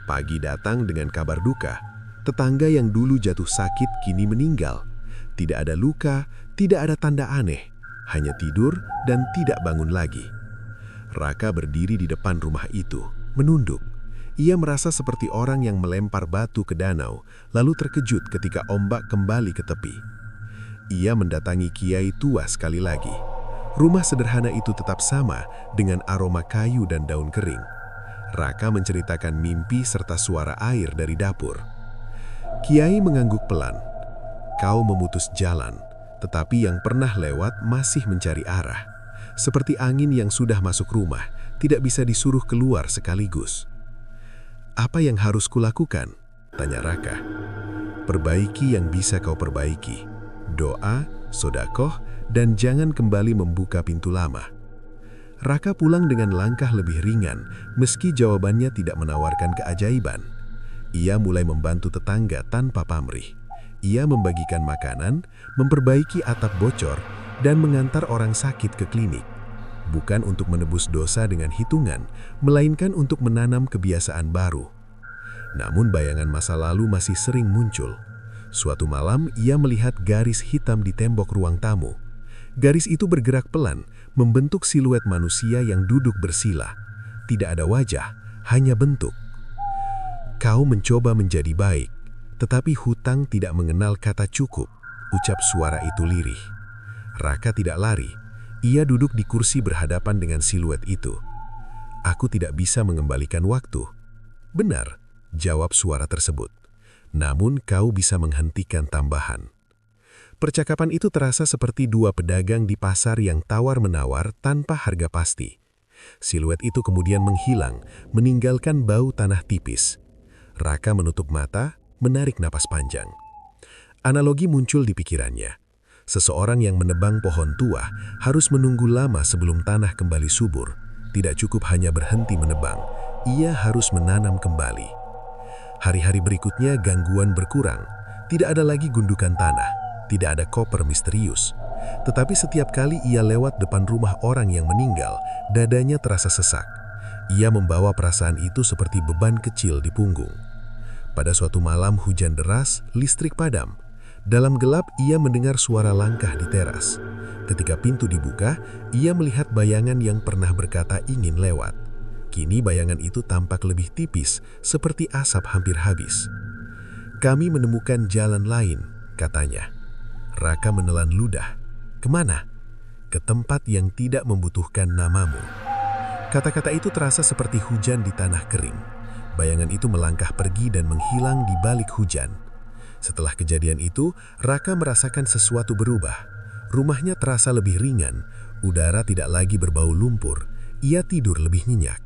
Pagi datang dengan kabar duka. Tetangga yang dulu jatuh sakit kini meninggal. Tidak ada luka, tidak ada tanda aneh. Hanya tidur dan tidak bangun lagi. Raka berdiri di depan rumah itu, menunduk. Ia merasa seperti orang yang melempar batu ke danau, lalu terkejut ketika ombak kembali ke tepi. Ia mendatangi kiai tua sekali lagi. Rumah sederhana itu tetap sama dengan aroma kayu dan daun kering. Raka menceritakan mimpi serta suara air dari dapur. Kiai mengangguk pelan. Kau memutus jalan, tetapi yang pernah lewat masih mencari arah. Seperti angin yang sudah masuk rumah, tidak bisa disuruh keluar sekaligus. Apa yang harus kulakukan? Tanya Raka. Perbaiki yang bisa kau perbaiki. Doa, sodakoh, dan jangan kembali membuka pintu lama. Raka pulang dengan langkah lebih ringan, meski jawabannya tidak menawarkan keajaiban. Ia mulai membantu tetangga tanpa pamrih. Ia membagikan makanan, memperbaiki atap bocor, dan mengantar orang sakit ke klinik. Bukan untuk menebus dosa dengan hitungan, melainkan untuk menanam kebiasaan baru. Namun bayangan masa lalu masih sering muncul. Suatu malam ia melihat garis hitam di tembok ruang tamu. Garis itu bergerak pelan, membentuk siluet manusia yang duduk bersila. Tidak ada wajah, hanya bentuk. Kau mencoba menjadi baik, tetapi hutang tidak mengenal kata cukup, ucap suara itu lirih. Raka tidak lari. Ia duduk di kursi berhadapan dengan siluet itu. Aku tidak bisa mengembalikan waktu. Benar, jawab suara tersebut. Namun kau bisa menghentikan tambahan. Percakapan itu terasa seperti dua pedagang di pasar yang tawar-menawar tanpa harga pasti. Siluet itu kemudian menghilang, meninggalkan bau tanah tipis. Raka menutup mata, menarik napas panjang. Analogi muncul di pikirannya. Seseorang yang menebang pohon tua harus menunggu lama sebelum tanah kembali subur. Tidak cukup hanya berhenti menebang, ia harus menanam kembali. Hari-hari berikutnya gangguan berkurang. Tidak ada lagi gundukan tanah. Tidak ada koper misterius. Tetapi setiap kali ia lewat depan rumah orang yang meninggal, dadanya terasa sesak. Ia membawa perasaan itu seperti beban kecil di punggung. Pada suatu malam hujan deras, listrik padam. Dalam gelap ia mendengar suara langkah di teras. Ketika pintu dibuka, ia melihat bayangan yang pernah berkata ingin lewat. Kini bayangan itu tampak lebih tipis, seperti asap hampir habis. Kami menemukan jalan lain, katanya. Raka menelan ludah. Kemana? Ke tempat yang tidak membutuhkan namamu. Kata-kata itu terasa seperti hujan di tanah kering. Bayangan itu melangkah pergi dan menghilang di balik hujan. Setelah kejadian itu, Raka merasakan sesuatu berubah. Rumahnya terasa lebih ringan, udara tidak lagi berbau lumpur, ia tidur lebih nyenyak.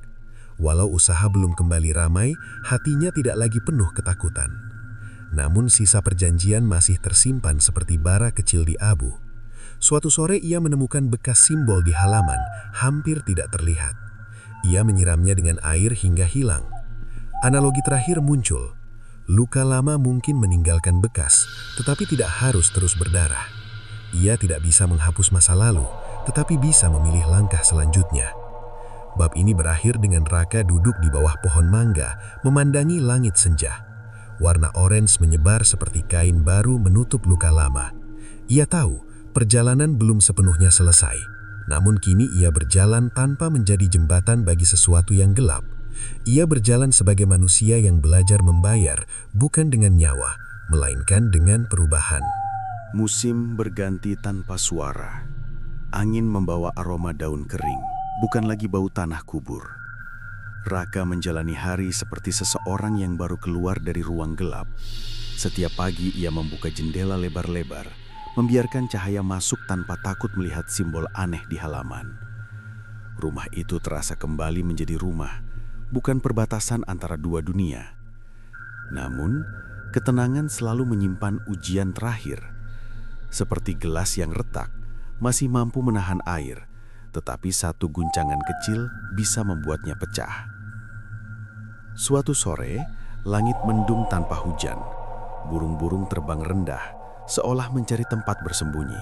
Walau usaha belum kembali ramai, hatinya tidak lagi penuh ketakutan. Namun sisa perjanjian masih tersimpan seperti bara kecil di abu. Suatu sore ia menemukan bekas simbol di halaman, hampir tidak terlihat. Ia menyiramnya dengan air hingga hilang. Analogi terakhir muncul. Luka lama mungkin meninggalkan bekas, tetapi tidak harus terus berdarah. Ia tidak bisa menghapus masa lalu, tetapi bisa memilih langkah selanjutnya. Bab ini berakhir dengan Raka duduk di bawah pohon mangga, memandangi langit senja. Warna orange menyebar seperti kain baru menutup luka lama. Ia tahu perjalanan belum sepenuhnya selesai, namun kini ia berjalan tanpa menjadi jembatan bagi sesuatu yang gelap. Ia berjalan sebagai manusia yang belajar membayar, bukan dengan nyawa, melainkan dengan perubahan. Musim berganti tanpa suara. Angin membawa aroma daun kering, bukan lagi bau tanah kubur. Raka menjalani hari seperti seseorang yang baru keluar dari ruang gelap. Setiap pagi ia membuka jendela lebar-lebar, membiarkan cahaya masuk tanpa takut melihat simbol aneh di halaman. Rumah itu terasa kembali menjadi rumah, bukan perbatasan antara dua dunia. Namun, ketenangan selalu menyimpan ujian terakhir. Seperti gelas yang retak, masih mampu menahan air, tetapi satu guncangan kecil bisa membuatnya pecah. Suatu sore, langit mendung tanpa hujan. Burung-burung terbang rendah, seolah mencari tempat bersembunyi.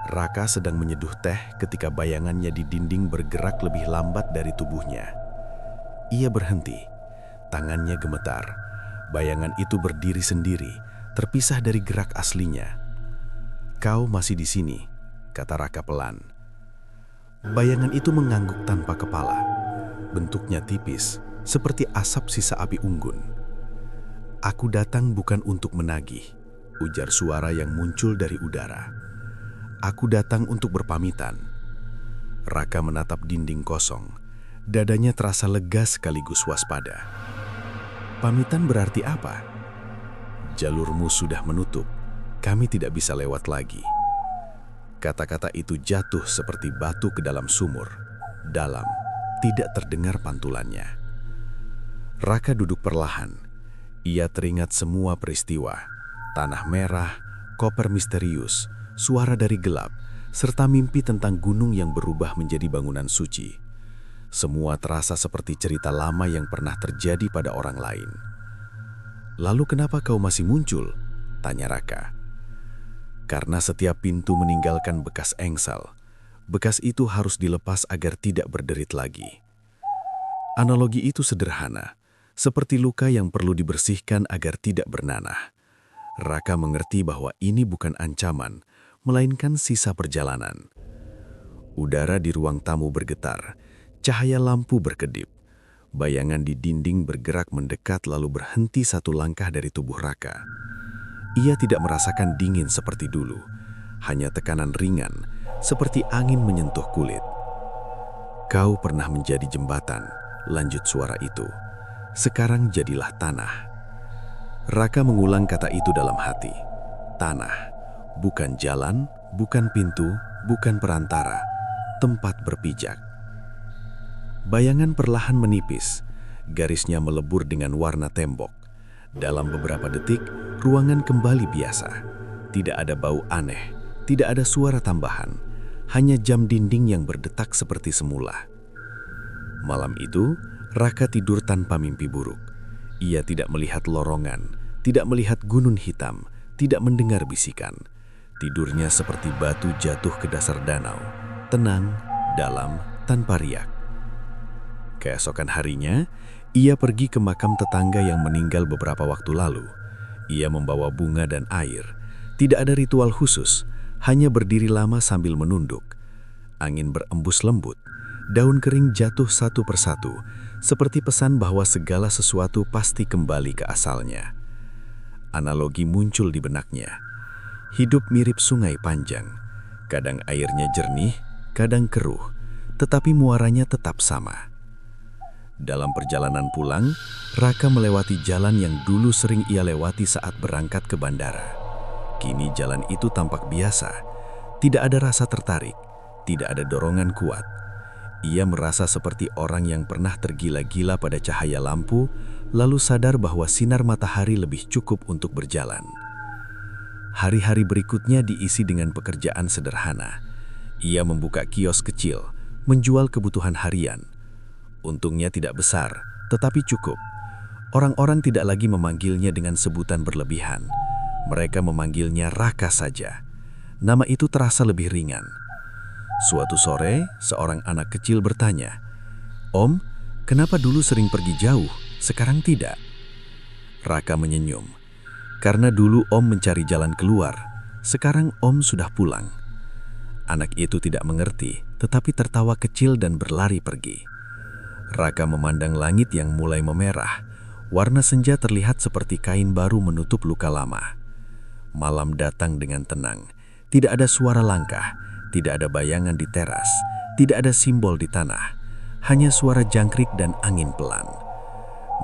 Raka sedang menyeduh teh ketika bayangannya di dinding bergerak lebih lambat dari tubuhnya. Ia berhenti, tangannya gemetar. Bayangan itu berdiri sendiri, terpisah dari gerak aslinya. Kau masih di sini, kata Raka pelan. Bayangan itu mengangguk tanpa kepala. Bentuknya tipis, seperti asap sisa api unggun. "Aku datang bukan untuk menagih," ujar suara yang muncul dari udara. "Aku datang untuk berpamitan." Raka menatap dinding kosong. Dadanya terasa lega sekaligus waspada. "Pamitan berarti apa?" "Jalurmu sudah menutup. Kami tidak bisa lewat lagi." Kata-kata itu jatuh seperti batu ke dalam sumur. Dalam, tidak terdengar pantulannya. Raka duduk perlahan. Ia teringat semua peristiwa. Tanah merah, koper misterius, suara dari gelap, serta mimpi tentang gunung yang berubah menjadi bangunan suci. Semua terasa seperti cerita lama yang pernah terjadi pada orang lain. "Lalu kenapa kau masih muncul?" tanya Raka. "Karena setiap pintu meninggalkan bekas engsel. Bekas itu harus dilepas agar tidak berderit lagi." Analogi itu sederhana, seperti luka yang perlu dibersihkan agar tidak bernanah. Raka mengerti bahwa ini bukan ancaman, melainkan sisa perjalanan. Udara di ruang tamu bergetar, cahaya lampu berkedip. Bayangan di dinding bergerak mendekat lalu berhenti satu langkah dari tubuh Raka. Ia tidak merasakan dingin seperti dulu, hanya tekanan ringan, seperti angin menyentuh kulit. "Kau pernah menjadi jembatan," lanjut suara itu. "Sekarang jadilah tanah." Raka mengulang kata itu dalam hati. Tanah, bukan jalan, bukan pintu, bukan perantara, tempat berpijak. Bayangan perlahan menipis, garisnya melebur dengan warna tembok. Dalam beberapa detik, ruangan kembali biasa. Tidak ada bau aneh, tidak ada suara tambahan, hanya jam dinding yang berdetak seperti semula. Malam itu, Raka tidur tanpa mimpi buruk. Ia tidak melihat lorongan, tidak melihat gunung hitam, tidak mendengar bisikan. Tidurnya seperti batu jatuh ke dasar danau, tenang, dalam, tanpa riak. Keesokan harinya, ia pergi ke makam tetangga yang meninggal beberapa waktu lalu. Ia membawa bunga dan air. Tidak ada ritual khusus, hanya berdiri lama sambil menunduk. Angin berembus lembut, daun kering jatuh satu persatu, seperti pesan bahwa segala sesuatu pasti kembali ke asalnya. Analogi muncul di benaknya. Hidup mirip sungai panjang. Kadang airnya jernih, kadang keruh, tetapi muaranya tetap sama. Dalam perjalanan pulang, Raka melewati jalan yang dulu sering ia lewati saat berangkat ke bandara. Kini jalan itu tampak biasa. Tidak ada rasa tertarik, tidak ada dorongan kuat. Ia merasa seperti orang yang pernah tergila-gila pada cahaya lampu, lalu sadar bahwa sinar matahari lebih cukup untuk berjalan. Hari-hari berikutnya diisi dengan pekerjaan sederhana. Ia membuka kios kecil, menjual kebutuhan harian. Untungnya tidak besar, tetapi cukup. Orang-orang tidak lagi memanggilnya dengan sebutan berlebihan. Mereka memanggilnya Raka saja. Nama itu terasa lebih ringan. Suatu sore, seorang anak kecil bertanya, "Om, kenapa dulu sering pergi jauh, sekarang tidak?" Raka menyenyum. "Karena dulu Om mencari jalan keluar, sekarang Om sudah pulang." Anak itu tidak mengerti, tetapi tertawa kecil dan berlari pergi. Raka memandang langit yang mulai memerah. Warna senja terlihat seperti kain baru menutup luka lama. Malam datang dengan tenang. Tidak ada suara langkah, tidak ada bayangan di teras, tidak ada simbol di tanah. Hanya suara jangkrik dan angin pelan.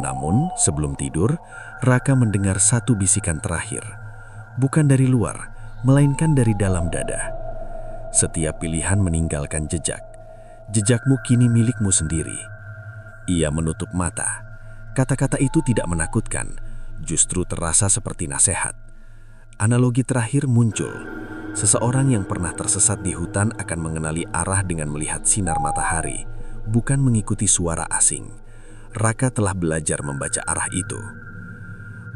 Namun, sebelum tidur, Raka mendengar satu bisikan terakhir. Bukan dari luar, melainkan dari dalam dada. "Setiap pilihan meninggalkan jejak. Jejakmu kini milikmu sendiri." Ia menutup mata. Kata-kata itu tidak menakutkan, justru terasa seperti nasihat. Analogi terakhir muncul. Seseorang yang pernah tersesat di hutan akan mengenali arah dengan melihat sinar matahari, bukan mengikuti suara asing. Raka telah belajar membaca arah itu.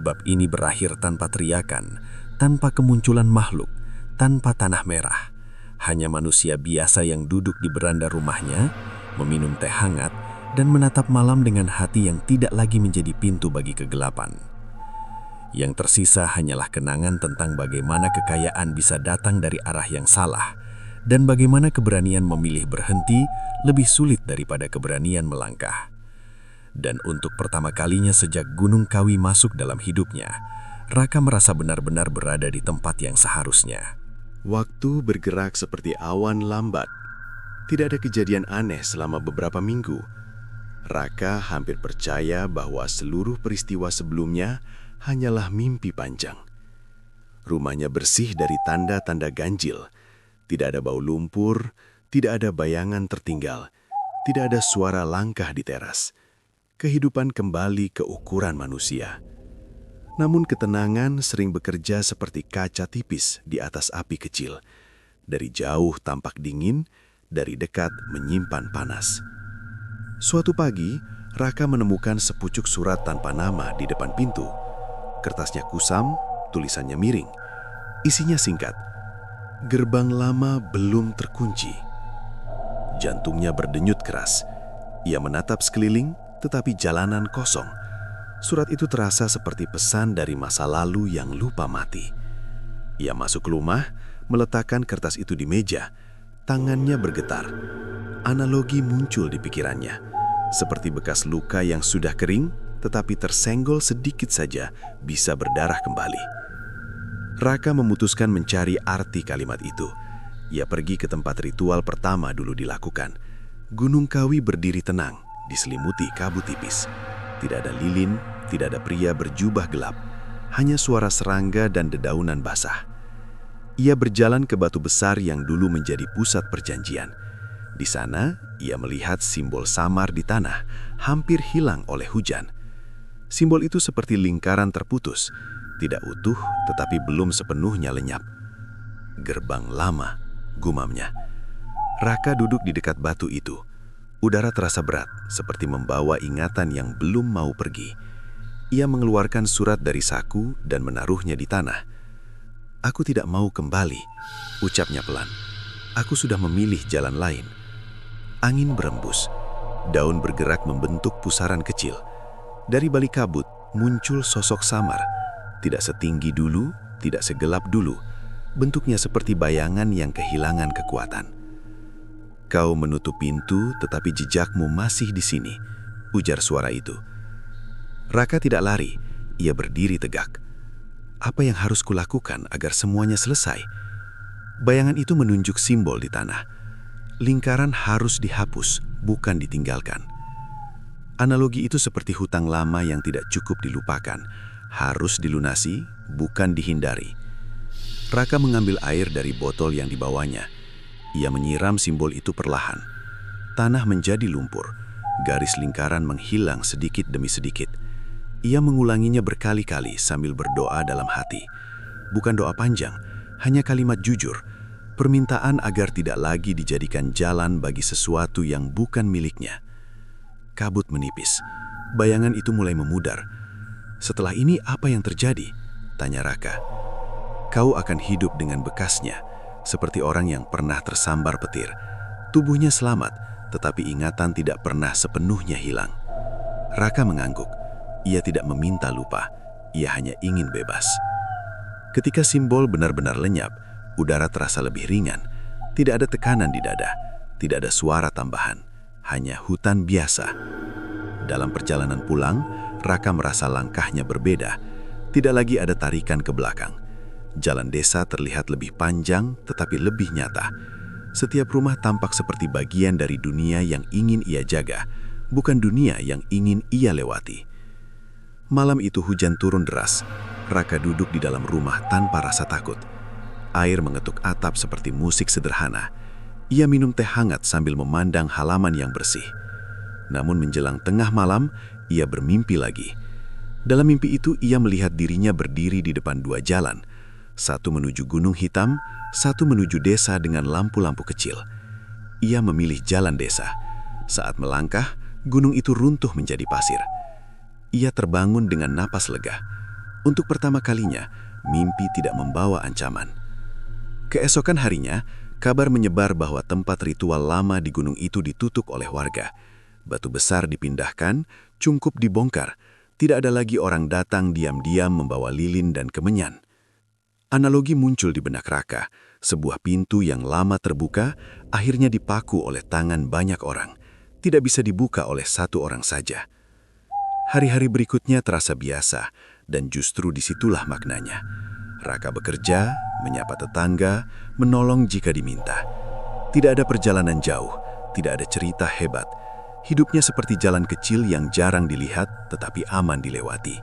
Bab ini berakhir tanpa teriakan, tanpa kemunculan makhluk, tanpa tanah merah. Hanya manusia biasa yang duduk di beranda rumahnya, meminum teh hangat, dan menatap malam dengan hati yang tidak lagi menjadi pintu bagi kegelapan. Yang tersisa hanyalah kenangan tentang bagaimana kekayaan bisa datang dari arah yang salah, dan bagaimana keberanian memilih berhenti lebih sulit daripada keberanian melangkah. Dan untuk pertama kalinya sejak Gunung Kawi masuk dalam hidupnya, Raka merasa benar-benar berada di tempat yang seharusnya. Waktu bergerak seperti awan lambat. Tidak ada kejadian aneh selama beberapa minggu. Raka hampir percaya bahwa seluruh peristiwa sebelumnya hanyalah mimpi panjang. Rumahnya bersih dari tanda-tanda ganjil. Tidak ada bau lumpur, tidak ada bayangan tertinggal, tidak ada suara langkah di teras. Kehidupan kembali ke ukuran manusia. Namun ketenangan sering bekerja seperti kaca tipis di atas api kecil. Dari jauh tampak dingin, dari dekat menyimpan panas. Suatu pagi, Raka menemukan sepucuk surat tanpa nama di depan pintu. Kertasnya kusam, tulisannya miring. Isinya singkat. Gerbang lama belum terkunci. Jantungnya berdenyut keras. Ia menatap sekeliling, tetapi jalanan kosong. Surat itu terasa seperti pesan dari masa lalu yang lupa mati. Ia masuk ke rumah, meletakkan kertas itu di meja. Tangannya bergetar. Analogi muncul di pikirannya. Seperti bekas luka yang sudah kering, tetapi tersenggol sedikit saja bisa berdarah kembali. Raka memutuskan mencari arti kalimat itu. Ia pergi ke tempat ritual pertama dulu dilakukan. Gunung Kawi berdiri tenang, diselimuti kabut tipis. Tidak ada lilin, tidak ada pria berjubah gelap. Hanya suara serangga dan dedaunan basah. Ia berjalan ke batu besar yang dulu menjadi pusat perjanjian. Di sana, ia melihat simbol samar di tanah, hampir hilang oleh hujan. Simbol itu seperti lingkaran terputus, tidak utuh tetapi belum sepenuhnya lenyap. Gerbang lama, gumamnya. Raka duduk di dekat batu itu. Udara terasa berat, seperti membawa ingatan yang belum mau pergi. Ia mengeluarkan surat dari saku dan menaruhnya di tanah. "Aku tidak mau kembali," ucapnya pelan. "Aku sudah memilih jalan lain." Angin berembus. Daun bergerak membentuk pusaran kecil. Dari balik kabut muncul sosok samar. Tidak setinggi dulu, tidak segelap dulu. Bentuknya seperti bayangan yang kehilangan kekuatan. "Kau menutup pintu, tetapi jejakmu masih di sini," ujar suara itu. Raka tidak lari, ia berdiri tegak. Apa yang harus kulakukan agar semuanya selesai? Bayangan itu menunjuk simbol di tanah. Lingkaran harus dihapus, bukan ditinggalkan. Analogi itu seperti hutang lama yang tidak cukup dilupakan, harus dilunasi, bukan dihindari. Raka mengambil air dari botol yang dibawanya. Ia menyiram simbol itu perlahan. Tanah menjadi lumpur, garis lingkaran menghilang sedikit demi sedikit. Ia mengulanginya berkali-kali sambil berdoa dalam hati. Bukan doa panjang, hanya kalimat jujur. Permintaan agar tidak lagi dijadikan jalan bagi sesuatu yang bukan miliknya. Kabut menipis. Bayangan itu mulai memudar. "Setelah ini apa yang terjadi?" tanya Raka. "Kau akan hidup dengan bekasnya, seperti orang yang pernah tersambar petir. Tubuhnya selamat, tetapi ingatan tidak pernah sepenuhnya hilang." Raka mengangguk. Ia tidak meminta lupa, ia hanya ingin bebas. Ketika simbol benar-benar lenyap, udara terasa lebih ringan. Tidak ada tekanan di dada, tidak ada suara tambahan, hanya hutan biasa. Dalam perjalanan pulang, Raka merasa langkahnya berbeda. Tidak lagi ada tarikan ke belakang. Jalan desa terlihat lebih panjang tetapi lebih nyata. Setiap rumah tampak seperti bagian dari dunia yang ingin ia jaga, bukan dunia yang ingin ia lewati. Malam itu hujan turun deras. Raka duduk di dalam rumah tanpa rasa takut. Air mengetuk atap seperti musik sederhana. Ia minum teh hangat sambil memandang halaman yang bersih. Namun menjelang tengah malam, ia bermimpi lagi. Dalam mimpi itu ia melihat dirinya berdiri di depan dua jalan. Satu menuju Gunung Hitam, satu menuju desa dengan lampu-lampu kecil. Ia memilih jalan desa. Saat melangkah, gunung itu runtuh menjadi pasir. Ia terbangun dengan napas lega. Untuk pertama kalinya, mimpi tidak membawa ancaman. Keesokan harinya, kabar menyebar bahwa tempat ritual lama di gunung itu ditutup oleh warga. Batu besar dipindahkan, cungkup dibongkar. Tidak ada lagi orang datang diam-diam membawa lilin dan kemenyan. Analogi muncul di benak Raka. Sebuah pintu yang lama terbuka, akhirnya dipaku oleh tangan banyak orang. Tidak bisa dibuka oleh satu orang saja. Hari-hari berikutnya terasa biasa, dan justru disitulah maknanya. Raka bekerja, menyapa tetangga, menolong jika diminta. Tidak ada perjalanan jauh, tidak ada cerita hebat. Hidupnya seperti jalan kecil yang jarang dilihat tetapi aman dilewati.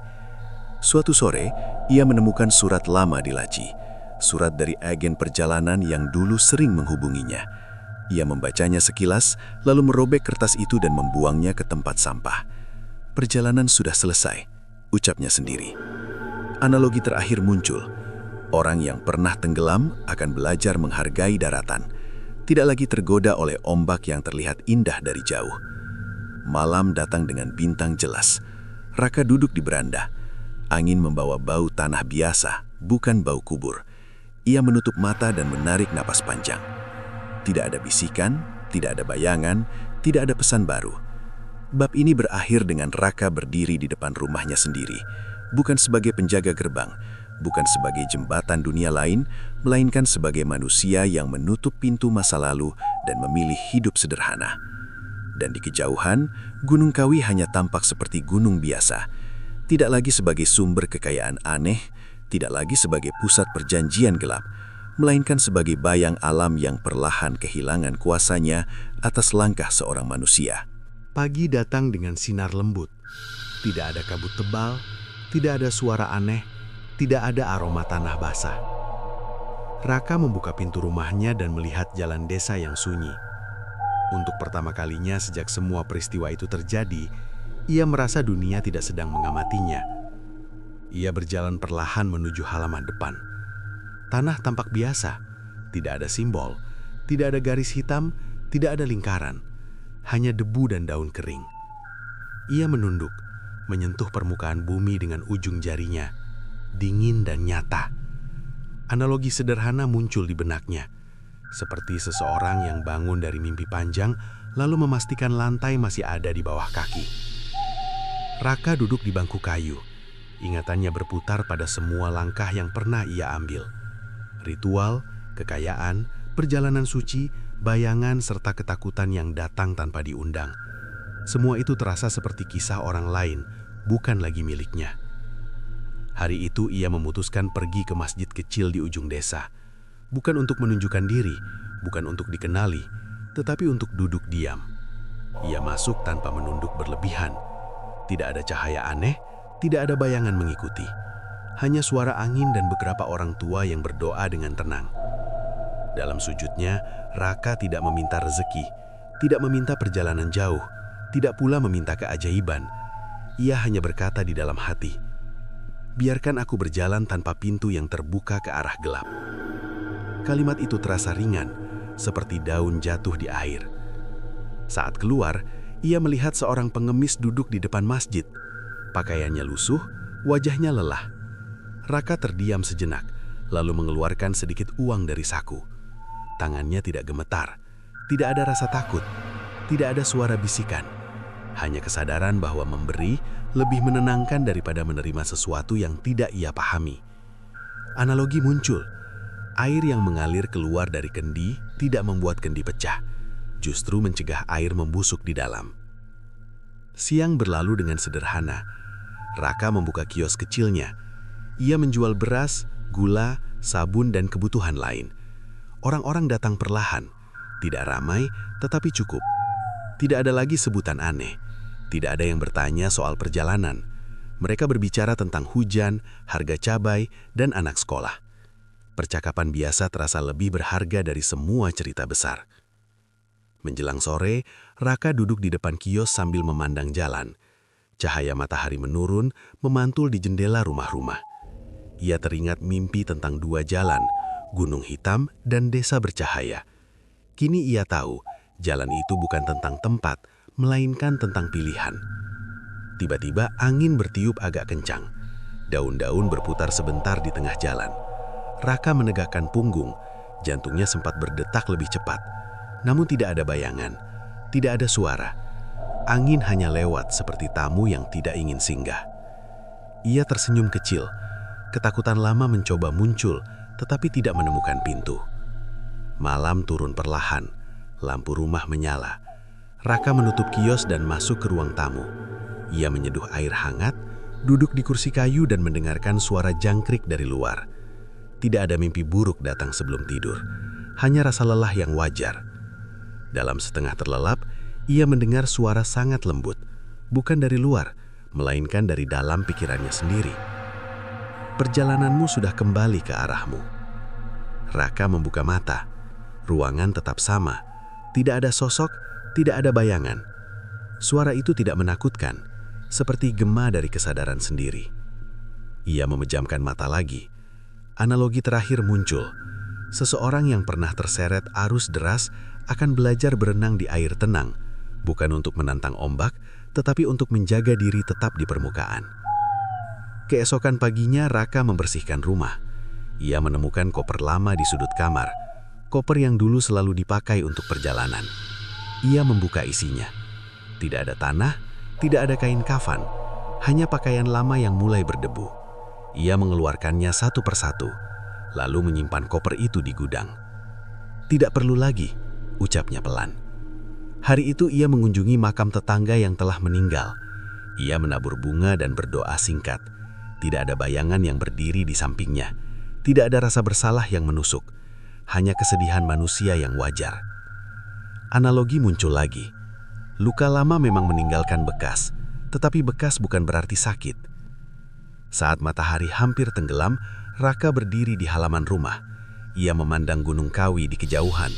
Suatu sore, ia menemukan surat lama di laci. Surat dari agen perjalanan yang dulu sering menghubunginya. Ia membacanya sekilas, lalu merobek kertas itu dan membuangnya ke tempat sampah. Perjalanan sudah selesai, ucapnya sendiri. Analogi terakhir muncul. Orang yang pernah tenggelam akan belajar menghargai daratan. Tidak lagi tergoda oleh ombak yang terlihat indah dari jauh. Malam datang dengan bintang jelas. Raka duduk di beranda. Angin membawa bau tanah biasa, bukan bau kubur. Ia menutup mata dan menarik napas panjang. Tidak ada bisikan, tidak ada bayangan, tidak ada pesan baru. Bab ini berakhir dengan Raka berdiri di depan rumahnya sendiri, bukan sebagai penjaga gerbang, bukan sebagai jembatan dunia lain, melainkan sebagai manusia yang menutup pintu masa lalu dan memilih hidup sederhana. Dan di kejauhan, Gunung Kawi hanya tampak seperti gunung biasa, tidak lagi sebagai sumber kekayaan aneh, tidak lagi sebagai pusat perjanjian gelap, melainkan sebagai bayang alam yang perlahan kehilangan kuasanya atas langkah seorang manusia. Pagi datang dengan sinar lembut. Tidak ada kabut tebal, tidak ada suara aneh, tidak ada aroma tanah basah. Raka membuka pintu rumahnya dan melihat jalan desa yang sunyi. Untuk pertama kalinya sejak semua peristiwa itu terjadi, ia merasa dunia tidak sedang mengamatinya. Ia berjalan perlahan menuju halaman depan. Tanah tampak biasa, tidak ada simbol, tidak ada garis hitam, tidak ada lingkaran, hanya debu dan daun kering. Ia menunduk, menyentuh permukaan bumi dengan ujung jarinya, dingin dan nyata. Analogi sederhana muncul di benaknya, seperti seseorang yang bangun dari mimpi panjang lalu memastikan lantai masih ada di bawah kaki. Raka duduk di bangku kayu. Ingatannya berputar pada semua langkah yang pernah ia ambil. Ritual, kekayaan, perjalanan suci, bayangan serta ketakutan yang datang tanpa diundang. Semua itu terasa seperti kisah orang lain, bukan lagi miliknya. Hari itu ia memutuskan pergi ke masjid kecil di ujung desa. Bukan untuk menunjukkan diri, bukan untuk dikenali, tetapi untuk duduk diam. Ia masuk tanpa menunduk berlebihan. Tidak ada cahaya aneh, tidak ada bayangan mengikuti. Hanya suara angin dan beberapa orang tua yang berdoa dengan tenang. Dalam sujudnya, Raka tidak meminta rezeki, tidak meminta perjalanan jauh, tidak pula meminta keajaiban. Ia hanya berkata di dalam hati, "Biarkan aku berjalan tanpa pintu yang terbuka ke arah gelap." Kalimat itu terasa ringan, seperti daun jatuh di air. Saat keluar, ia melihat seorang pengemis duduk di depan masjid. Pakaiannya lusuh, wajahnya lelah. Raka terdiam sejenak, lalu mengeluarkan sedikit uang dari saku. Tangannya tidak gemetar, tidak ada rasa takut, tidak ada suara bisikan. Hanya kesadaran bahwa memberi lebih menenangkan daripada menerima sesuatu yang tidak ia pahami. Analogi muncul. Air yang mengalir keluar dari kendi tidak membuat kendi pecah, justru mencegah air membusuk di dalam. Siang berlalu dengan sederhana. Raka membuka kios kecilnya. Ia menjual beras, gula, sabun, dan kebutuhan lain. Orang-orang datang perlahan, tidak ramai tetapi cukup. Tidak ada lagi sebutan aneh, tidak ada yang bertanya soal perjalanan. Mereka berbicara tentang hujan, harga cabai, dan anak sekolah. Percakapan biasa terasa lebih berharga dari semua cerita besar. Menjelang sore, Raka duduk di depan kios sambil memandang jalan. Cahaya matahari menurun, memantul di jendela rumah-rumah. Ia teringat mimpi tentang dua jalan, gunung hitam dan desa bercahaya. Kini ia tahu, jalan itu bukan tentang tempat, melainkan tentang pilihan. Tiba-tiba angin bertiup agak kencang. Daun-daun berputar sebentar di tengah jalan. Raka menegakkan punggung, jantungnya sempat berdetak lebih cepat. Namun tidak ada bayangan, tidak ada suara. Angin hanya lewat seperti tamu yang tidak ingin singgah. Ia tersenyum kecil, ketakutan lama mencoba muncul, tetapi tidak menemukan pintu. Malam turun perlahan, lampu rumah menyala. Raka menutup kios dan masuk ke ruang tamu. Ia menyeduh air hangat, duduk di kursi kayu dan mendengarkan suara jangkrik dari luar. Tidak ada mimpi buruk datang sebelum tidur, hanya rasa lelah yang wajar. Dalam setengah terlelap, ia mendengar suara sangat lembut, bukan dari luar, melainkan dari dalam pikirannya sendiri. Perjalananmu sudah kembali ke arahmu. Raka membuka mata. Ruangan tetap sama. Tidak ada sosok, tidak ada bayangan. Suara itu tidak menakutkan, seperti gema dari kesadaran sendiri. Ia memejamkan mata lagi. Analogi terakhir muncul. Seseorang yang pernah terseret arus deras akan belajar berenang di air tenang, bukan untuk menantang ombak, tetapi untuk menjaga diri tetap di permukaan. Keesokan paginya, Raka membersihkan rumah. Ia menemukan koper lama di sudut kamar, koper yang dulu selalu dipakai untuk perjalanan. Ia membuka isinya. Tidak ada tanah, tidak ada kain kafan, hanya pakaian lama yang mulai berdebu. Ia mengeluarkannya satu persatu, lalu menyimpan koper itu di gudang. Tidak perlu lagi, ucapnya pelan. Hari itu ia mengunjungi makam tetangga yang telah meninggal. Ia menabur bunga dan berdoa singkat. Tidak ada bayangan yang berdiri di sampingnya. Tidak ada rasa bersalah yang menusuk. Hanya kesedihan manusia yang wajar. Analogi muncul lagi. Luka lama memang meninggalkan bekas, tetapi bekas bukan berarti sakit. Saat matahari hampir tenggelam, Raka berdiri di halaman rumah. Ia memandang Gunung Kawi di kejauhan.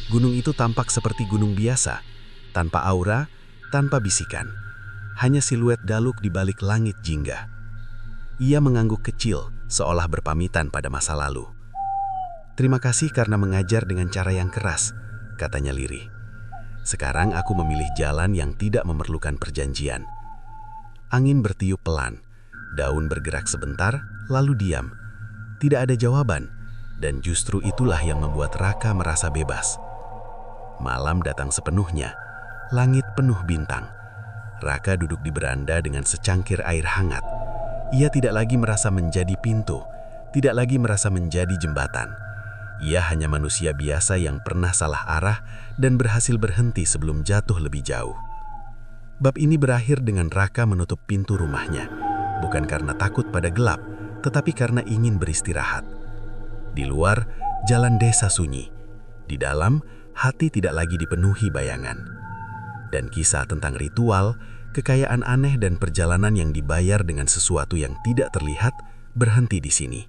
Gunung itu tampak seperti gunung biasa, tanpa aura, tanpa bisikan. Hanya siluet Daluk di balik langit jingga. Ia mengangguk kecil, seolah berpamitan pada masa lalu. "Terima kasih karena mengajar dengan cara yang keras," katanya lirih. "Sekarang aku memilih jalan yang tidak memerlukan perjanjian." Angin bertiup pelan, daun bergerak sebentar, lalu diam. Tidak ada jawaban, dan justru itulah yang membuat Raka merasa bebas. Malam datang sepenuhnya, langit penuh bintang. Raka duduk di beranda dengan secangkir air hangat. Ia tidak lagi merasa menjadi pintu, tidak lagi merasa menjadi jembatan. Ia hanya manusia biasa yang pernah salah arah dan berhasil berhenti sebelum jatuh lebih jauh. Bab ini berakhir dengan Raka menutup pintu rumahnya, bukan karena takut pada gelap, tetapi karena ingin beristirahat. Di luar, jalan desa sunyi. Di dalam, hati tidak lagi dipenuhi bayangan. Dan kisah tentang ritual, kekayaan aneh dan perjalanan yang dibayar dengan sesuatu yang tidak terlihat berhenti di sini.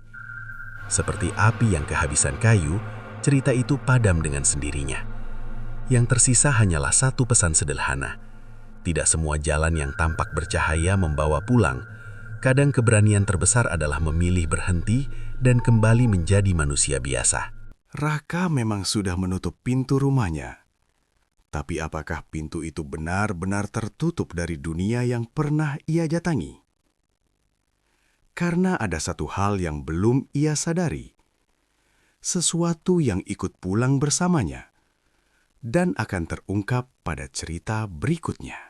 Seperti api yang kehabisan kayu, cerita itu padam dengan sendirinya. Yang tersisa hanyalah satu pesan sederhana. Tidak semua jalan yang tampak bercahaya membawa pulang. Kadang keberanian terbesar adalah memilih berhenti dan kembali menjadi manusia biasa. Raka memang sudah menutup pintu rumahnya. Tapi apakah pintu itu benar-benar tertutup dari dunia yang pernah ia datangi? Karena ada satu hal yang belum ia sadari. Sesuatu yang ikut pulang bersamanya dan akan terungkap pada cerita berikutnya.